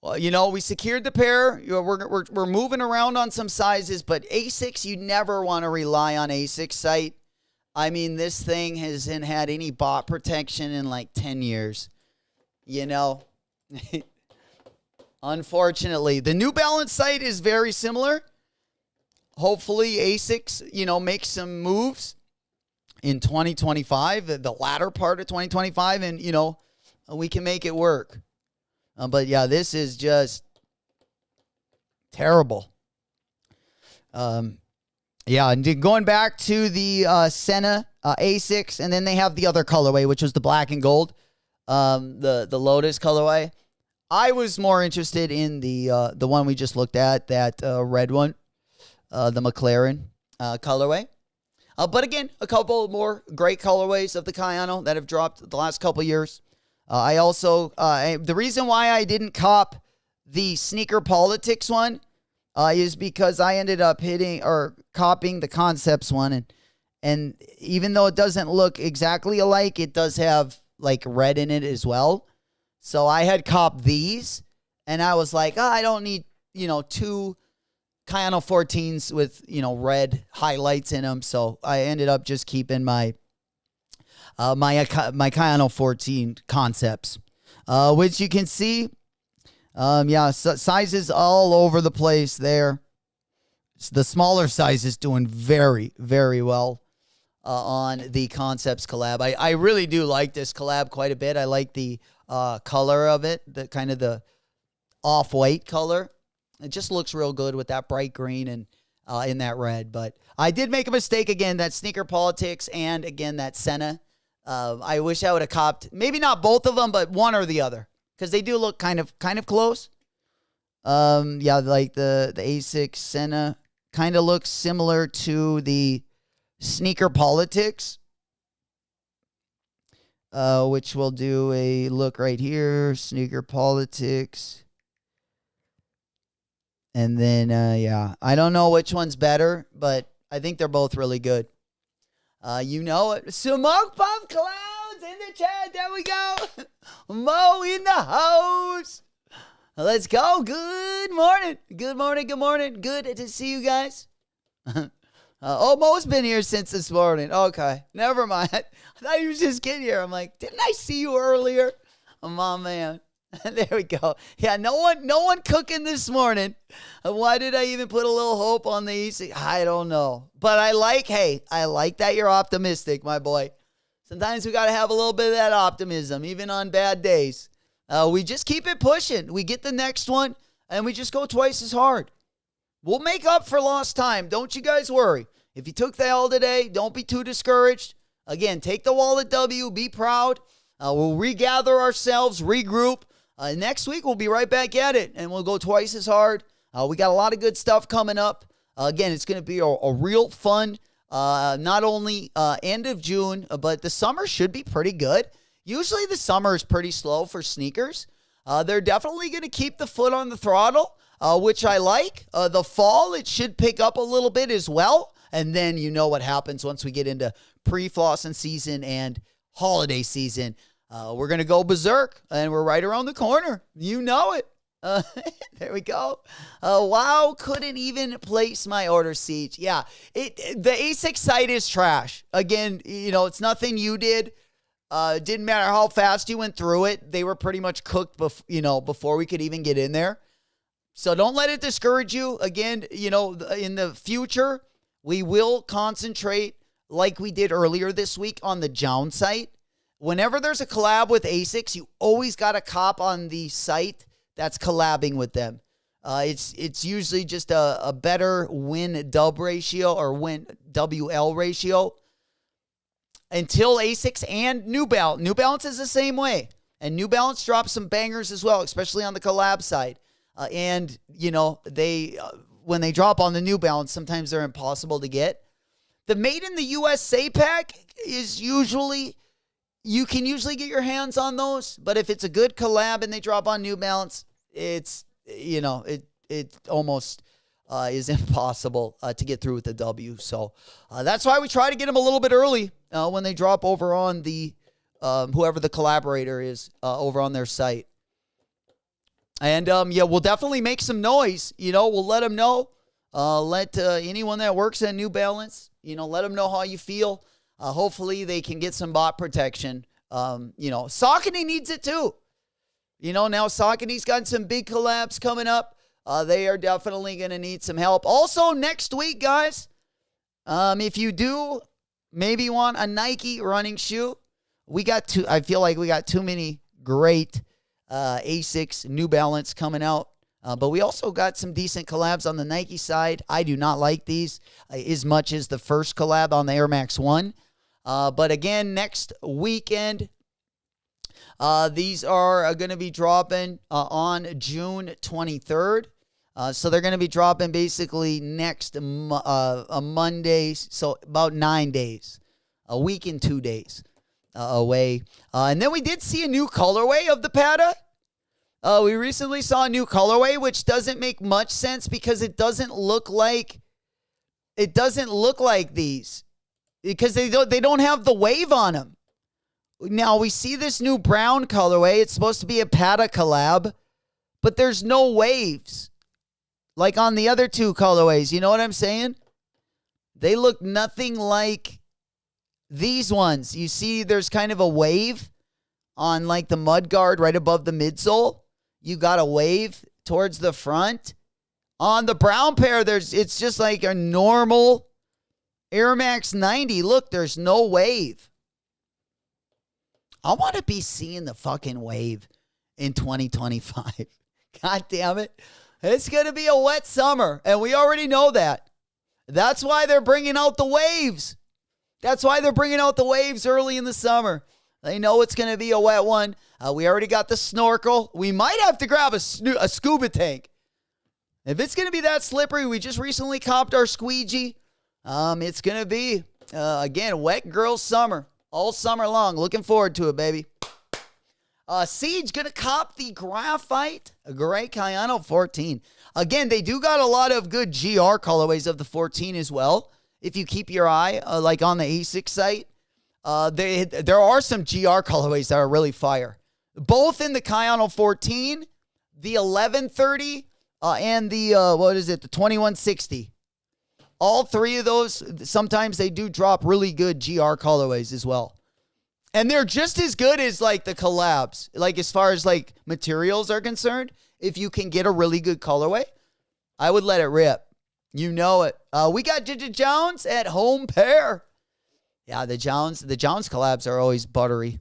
Speaker 1: Well, you know, we secured the pair. You know, we're moving around on some sizes. But Asics, you never want to rely on Asics site. I mean, this thing hasn't had any bot protection in like 10 years. You know? Unfortunately. The New Balance site is very similar. Hopefully, Asics, you know, makes some moves in 2025, the latter part of 2025, and, you know, we can make it work. But, yeah, this is just terrible. Yeah, and going back to the Senna Asics, and then they have the other colorway, which was the black and gold, the Lotus colorway. I was more interested in the one we just looked at, that red one, the McLaren colorway. But again, a couple more great colorways of the Kayano that have dropped the last couple years. I also, the reason why I didn't cop the Sneaker Politics one is because I ended up copying the Concepts one. And even though it doesn't look exactly alike, it does have like red in it as well. So I had copped these, and I was like, I don't need, you know, two Kayano 14s with, you know, red highlights in them. So I ended up just keeping my Kayano 14 Concepts, which you can see, sizes all over the place there. The smaller sizes doing very, very well on the Concepts collab. I really do like this collab quite a bit. I like the color of it, the kind of the off-white color. It just looks real good with that bright green and in that red. But I did make a mistake again, that Sneaker Politics and again that Senna. I wish I would have copped maybe not both of them, but one or the other, because they do look kind of close. Yeah, like the Asics Senna kind of looks similar to the Sneaker Politics. Which we'll do a look right here. Sneaker Politics. And then, yeah, I don't know which one's better, but I think they're both really good. You know it. Smoke Pump Clouds in the chat. There we go. Mo in the house. Let's go. Good morning. Good morning. Good morning. Good to see you guys. Mo's been here since this morning. Okay, never mind. I thought he was just getting here. I'm like, didn't I see you earlier? Oh, my man. There we go. Yeah, no one cooking this morning. Why did I even put a little hope on the East? I don't know. But I like that you're optimistic, my boy. Sometimes we got to have a little bit of that optimism, even on bad days. We just keep it pushing. We get the next one, and we just go twice as hard. We'll make up for lost time. Don't you guys worry. If you took the L today, don't be too discouraged. Again, take the wallet W. Be proud. We'll regather ourselves, regroup. Next week, we'll be right back at it, and we'll go twice as hard. We got a lot of good stuff coming up. Again, it's going to be a real fun, not only end of June, but the summer should be pretty good. Usually the summer is pretty slow for sneakers. They're definitely going to keep the foot on the throttle, which I like. The fall, it should pick up a little bit as well. And then you know what happens once we get into pre-flossing season and holiday season. We're going to go berserk, and we're right around the corner. You know it. There we go. Wow, couldn't even place my order, Siege. Yeah, the Asics site is trash. Again, it's nothing you did. Didn't matter how fast you went through it. They were pretty much cooked before we could even get in there. So don't let it discourage you. Again, in the future, we will concentrate like we did earlier this week on the JJJJOUND site. Whenever there's a collab with Asics, you always got to cop on the site that's collabing with them. It's usually just a better win-dub ratio or win-WL ratio until Asics and New Balance. New Balance is the same way. And New Balance drops some bangers as well, especially on the collab side. When they drop on the New Balance, sometimes they're impossible to get. The Made in the USA pack is usually... You can usually get your hands on those, but if it's a good collab and they drop on New Balance, it's, it almost is impossible to get through with the W. So that's why we try to get them a little bit early when they drop over on the, whoever the collaborator is over on their site. And we'll definitely make some noise. We'll let them know. Let anyone that works at New Balance, let them know how you feel. Hopefully they can get some bot protection. Saucony needs it too. Now Saucony's got some big collabs coming up. They are definitely going to need some help. Also next week, guys, if you do maybe want a Nike running shoe, I feel like we got too many great Asics, New Balance coming out. But we also got some decent collabs on the Nike side. I do not like these as much as the first collab on the Air Max 1. But again, next weekend, these are going to be dropping on June 23rd. So they're going to be dropping basically next a Monday, so about 9 days, a week and 2 days away. And then we did see a new colorway of the Pata. We recently saw a new colorway, which doesn't make much sense because it doesn't look like these. Because they don't have the wave on them. Now, we see this new brown colorway. It's supposed to be a Pata collab, but there's no waves. Like on the other two colorways. You know what I'm saying? They look nothing like these ones. You see there's kind of a wave on like the mud guard right above the midsole. You got a wave towards the front. On the brown pair, it's just like a normal Air Max 90. Look, there's no wave. I want to be seeing the fucking wave in 2025. God damn it. It's going to be a wet summer, and we already know that. That's why they're bringing out the waves. That's why they're bringing out the waves early in the summer. They know it's going to be a wet one. We already got the snorkel. We might have to grab a scuba tank. If it's going to be that slippery, we just recently copped our squeegee. It's going to be, again, wet girl summer. All summer long. Looking forward to it, baby. Siege going to cop the graphite gray Kayano 14. Again, they do got a lot of good GR colorways of the 14 as well. If you keep your eye, like on the Asics site, there are some GR colorways that are really fire. Both in the Kayano 14, the 1130, and the, the 2160. All three of those, sometimes they do drop really good GR colorways as well. And they're just as good as like the collabs. Like as far as like materials are concerned, if you can get a really good colorway, I would let it rip. You know it. We got JJJJOUND at home pair. Yeah, the Jounds collabs are always buttery.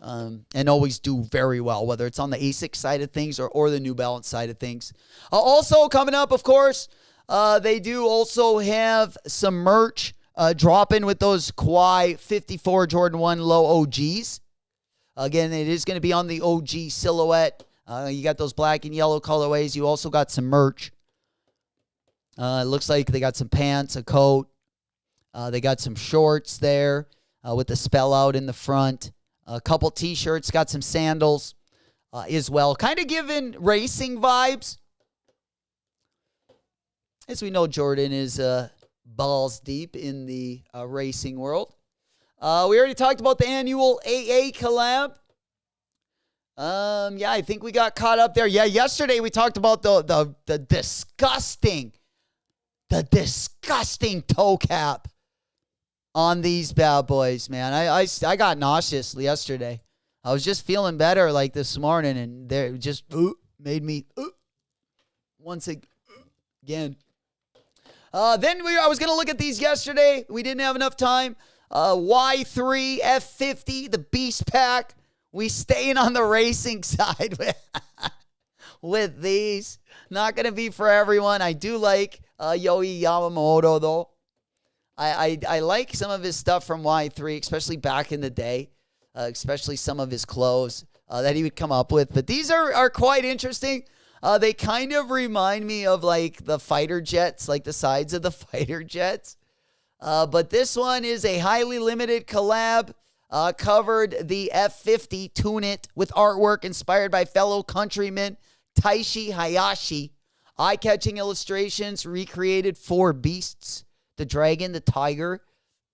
Speaker 1: And always do very well, whether it's on the Asics side of things or the New Balance side of things. Also coming up, of course, They do also have some merch dropping with those Kawhi 54 Jordan 1 low OGs. Again, it is going to be on the OG silhouette. You got those black and yellow colorways. You also got some merch. It looks like they got some pants, a coat. They got some shorts there with the spell out in the front. A couple t-shirts, got some sandals as well. Kind of giving racing vibes. As we know, Jordan is balls deep in the racing world. We already talked about the annual AA collab. Yeah, I think we got caught up there. Yeah, yesterday we talked about the disgusting toe cap on these bad boys, man. I got nauseous yesterday. I was just feeling better like this morning, and they just made me once again. Then I was going to look at these yesterday. We didn't have enough time. Y3 F50, the Beast Pack. We staying on the racing side with these. Not going to be for everyone. I do like Yohei Yamamoto, though. I like some of his stuff from Y3, especially back in the day. Especially some of his clothes that he would come up with. But these are quite interesting. They kind of remind me of like the fighter jets, like the sides of the fighter jets. But this one is a highly limited collab. Covered the F50 Tune It with artwork inspired by fellow countryman Taishi Hayashi. Eye-catching illustrations recreated 4 beasts: the dragon, the tiger,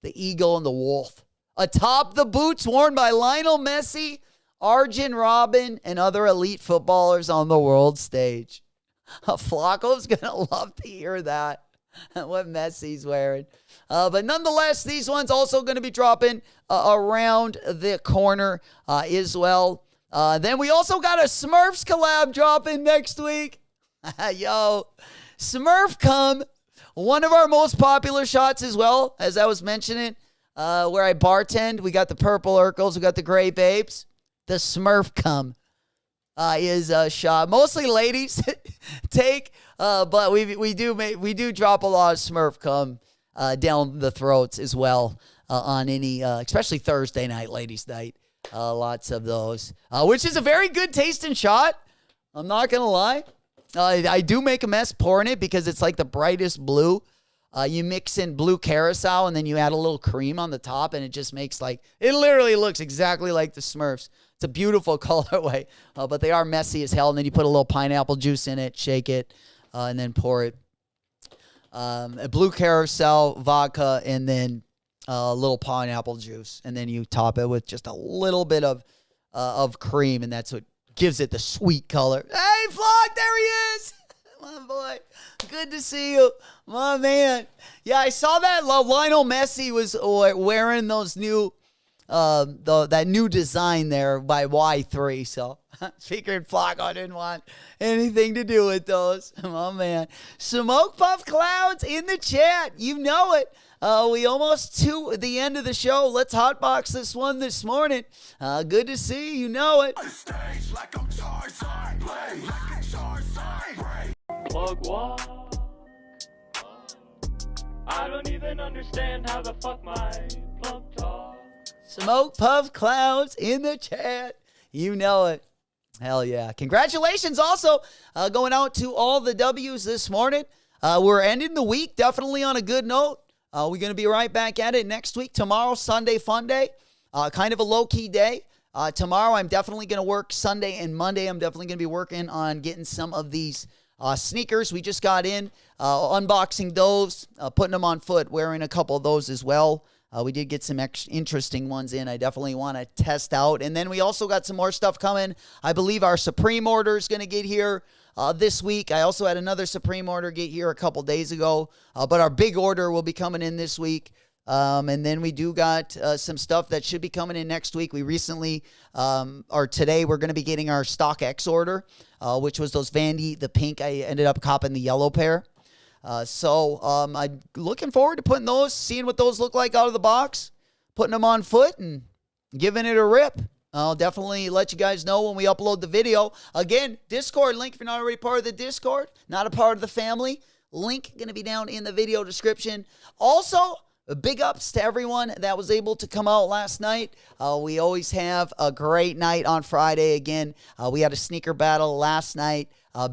Speaker 1: the eagle, and the wolf. Atop the boots worn by Lionel Messi, Arjen Robben, and other elite footballers on the world stage. Flacco's going to love to hear that, what Messi's wearing. But nonetheless, these ones also going to be dropping around the corner as well. Then we also got a Smurfs collab dropping next week. Yo, Smurf come. One of our most popular shots as well, as I was mentioning, where I bartend. We got the purple Urkels, we got the gray Bapes. The Smurf cum is a shot. Mostly ladies take, but we do drop a lot of Smurf cum down the throats as well on any, especially Thursday night, ladies' night. Lots of those, which is a very good tasting shot. I'm not gonna lie. I do make a mess pouring it because it's like the brightest blue. You mix in blue carousel and then you add a little cream on the top, and it just makes it literally looks exactly like the Smurfs. It's a beautiful colorway, but they are messy as hell. And then you put a little pineapple juice in it, shake it, and then pour it. A blue carousel, vodka, and then a little pineapple juice. And then you top it with just a little bit of cream, and that's what gives it the sweet color. Hey, Flock, there he is. My boy, good to see you, my man. Yeah, I saw that Lionel Messi was wearing those new, that new design there by Y3. So figured Flacco didn't want anything to do with those, my man. Smoke Puff Clouds in the chat, you know it. We almost to the end of the show. Let's hotbox this one this morning. Good to see you, know it.
Speaker 3: Plug walk. I don't even understand how the fuck my plug talk.
Speaker 1: Smoke Puff Clouds in the chat. You know it. Hell yeah. Congratulations also going out to all the W's this morning. We're ending the week definitely on a good note. We're going to be right back at it next week. Tomorrow, Sunday Fun Day. Kind of a low-key day. Tomorrow, I'm definitely going to work. Sunday and Monday, I'm definitely going to be working on getting some of these sneakers we just got in, unboxing those, putting them on foot, wearing a couple of those as well. We did get some interesting ones in I definitely want to test out. And then we also got some more stuff coming. I believe our Supreme order is going to get here this week. I also had another Supreme order get here a couple days ago, but our big order will be coming in this week. And then we do got some stuff that should be coming in next week. We recently, or today, we're going to be getting our StockX order, which was those Vandy, the pink. I ended up copping the yellow pair. So I'm looking forward to putting those, seeing what those look like out of the box, putting them on foot and giving it a rip. I'll definitely let you guys know when we upload the video. Again, Discord link if you're not already part of the Discord, not a part of the family. Link going to be down in the video description. Also, big ups to everyone that was able to come out last night. We always have a great night on Friday. Again, we had a sneaker battle last night.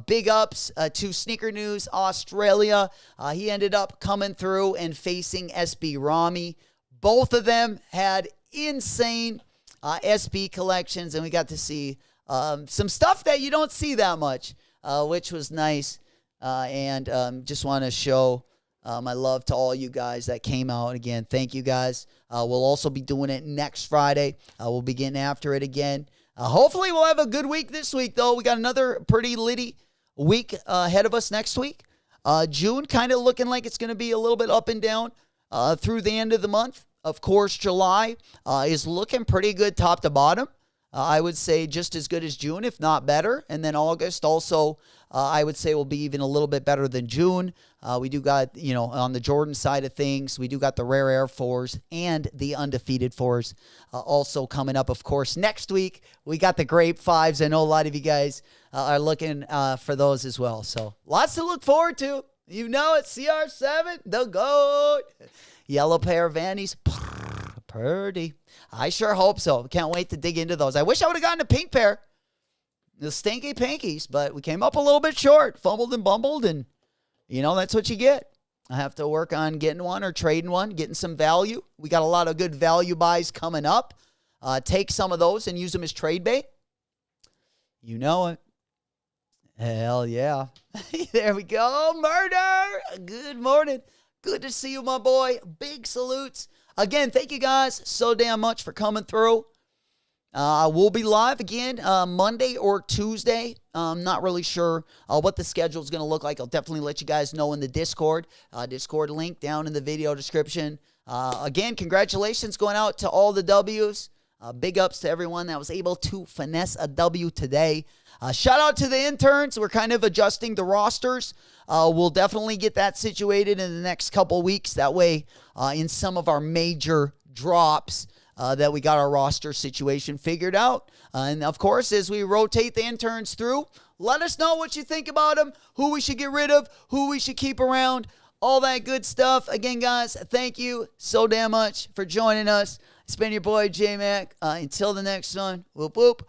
Speaker 1: Big ups to Sneaker News Australia. He ended up coming through and facing SB Rami. Both of them had insane SB collections, and we got to see some stuff that you don't see that much, which was nice. And just want to show my love to all you guys that came out. Again, thank you guys. We'll also be doing it next Friday. We'll be getting after it again. Hopefully we'll have a good week this week, though. We got another pretty litty week ahead of us next week. June kind of looking like it's going to be a little bit up and down through the end of the month. Of course, July is looking pretty good top to bottom. I would say just as good as June, if not better. And then August also, I would say will be even a little bit better than June. We do got, on the Jordan side of things, we do got the Rare Air 4s and the Undefeated 4s also coming up, of course. Next week, we got the Grape 5s. I know a lot of you guys are looking for those as well. So lots to look forward to. You know it, CR7, the GOAT. Yellow pair of Vannies. Purdy. I sure hope so. Can't wait to dig into those. I wish I would have gotten a pink pair. The stinky pinkies, but we came up a little bit short. Fumbled and bumbled, and, that's what you get. I have to work on getting one or trading one, getting some value. We got a lot of good value buys coming up. Take some of those and use them as trade bait. You know it. Hell yeah. There we go. Murder. Good morning. Good to see you, my boy. Big salutes. Again, thank you guys so damn much for coming through. We'll be live again Monday or Tuesday. I'm not really sure what the schedule is going to look like. I'll definitely let you guys know in the Discord. Discord link down in the video description. Again, congratulations going out to all the W's. Big ups to everyone that was able to finesse a W today. Shout out to the interns. We're kind of adjusting the rosters. We'll definitely get that situated in the next couple weeks. That way, in some of our major drops, that we got our roster situation figured out. And, of course, as we rotate the interns through, let us know what you think about them, who we should get rid of, who we should keep around, all that good stuff. Again, guys, thank you so damn much for joining us. It's been your boy, J-Mac. Until the next one, whoop, whoop.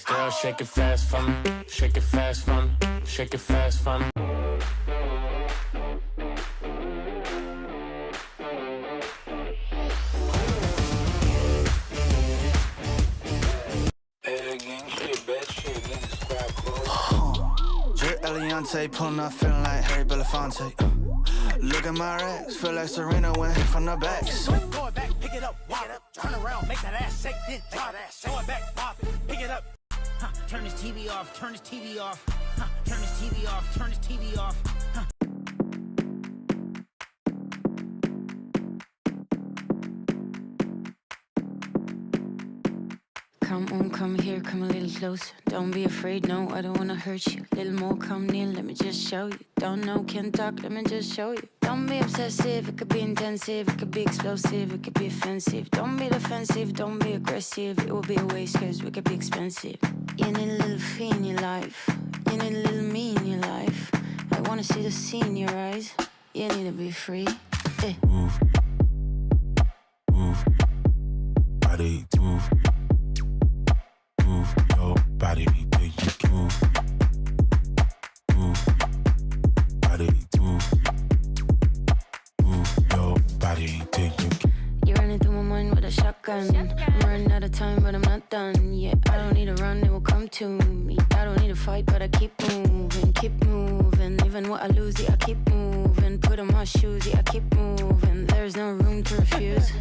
Speaker 7: Girl, shake it fast for me, shake it fast for me, shake it fast for me.
Speaker 2: Eliante, pulling up, feeling like Harry Belafonte. Look at my racks, feel like Serena went hit from the back. Throw it back, pick it up, walk it up, turn around, make that ass shake, then drop that. Throw it back, pop it, pick it up. Turn this TV off, turn this TV off. Turn this TV off, turn this TV off.
Speaker 8: Come on, come here, come a little closer. Don't be afraid, no, I don't wanna hurt you. Little more, come near, let me just show you. Don't know, can't talk, let me just show you. Don't be obsessive, it could be intensive, it could be explosive, it could be offensive. Don't be defensive, don't be aggressive, it will be a waste cause we could be expensive. You need a little fee in your life, you need a little me in your life. I wanna see the sea in your eyes, you need to be free. Hey.
Speaker 7: Move, move, body, move. Move your body, do you move? Move, body, move. Move your body, do you?
Speaker 8: You're running through my mind with a shotgun. I'm running out of time, but I'm not done. Yeah, I don't need to run, it will come to me. I don't need to fight, but I keep moving, keep moving. Even what I lose, yeah, I keep moving. Put on my shoes, yeah, I keep moving. There's no room to refuse.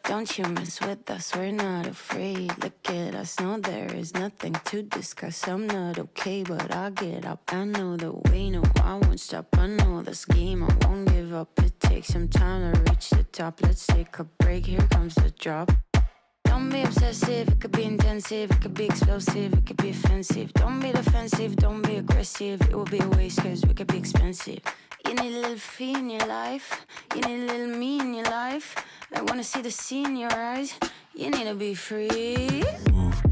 Speaker 8: Don't you mess with us, we're not afraid. Look at us, no, there is nothing to discuss. I'm not okay, but I'll get up. I know the way, no, I won't stop. I know this game, I won't give up. It takes some time to reach the top. Let's take a break, here comes the drop. Don't be obsessive, it could be intensive, it could be explosive, it could be offensive. Don't be defensive, don't be aggressive, it will be a waste cause we could be expensive. You need a little fee in your life, you need a little me in your life. I wanna see the sea in your eyes, you need to be free.
Speaker 7: Move,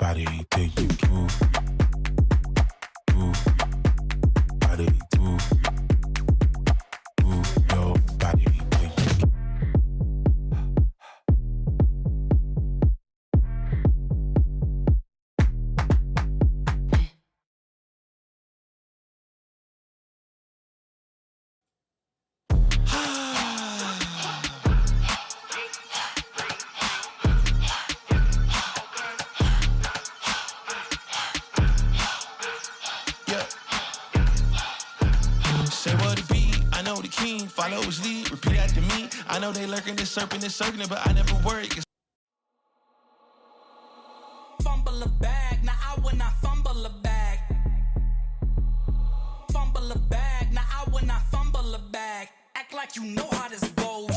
Speaker 2: body, think you can move. Move. Body, move. Move your body, think you can. Say what it be, I know the king, follow his lead, repeat after me. I know they lurking, this serpent is circling, but I never worry.
Speaker 9: Fumble a bag, now I will not fumble a bag. Fumble a bag, now I will not fumble a bag. Act like you know how this goes.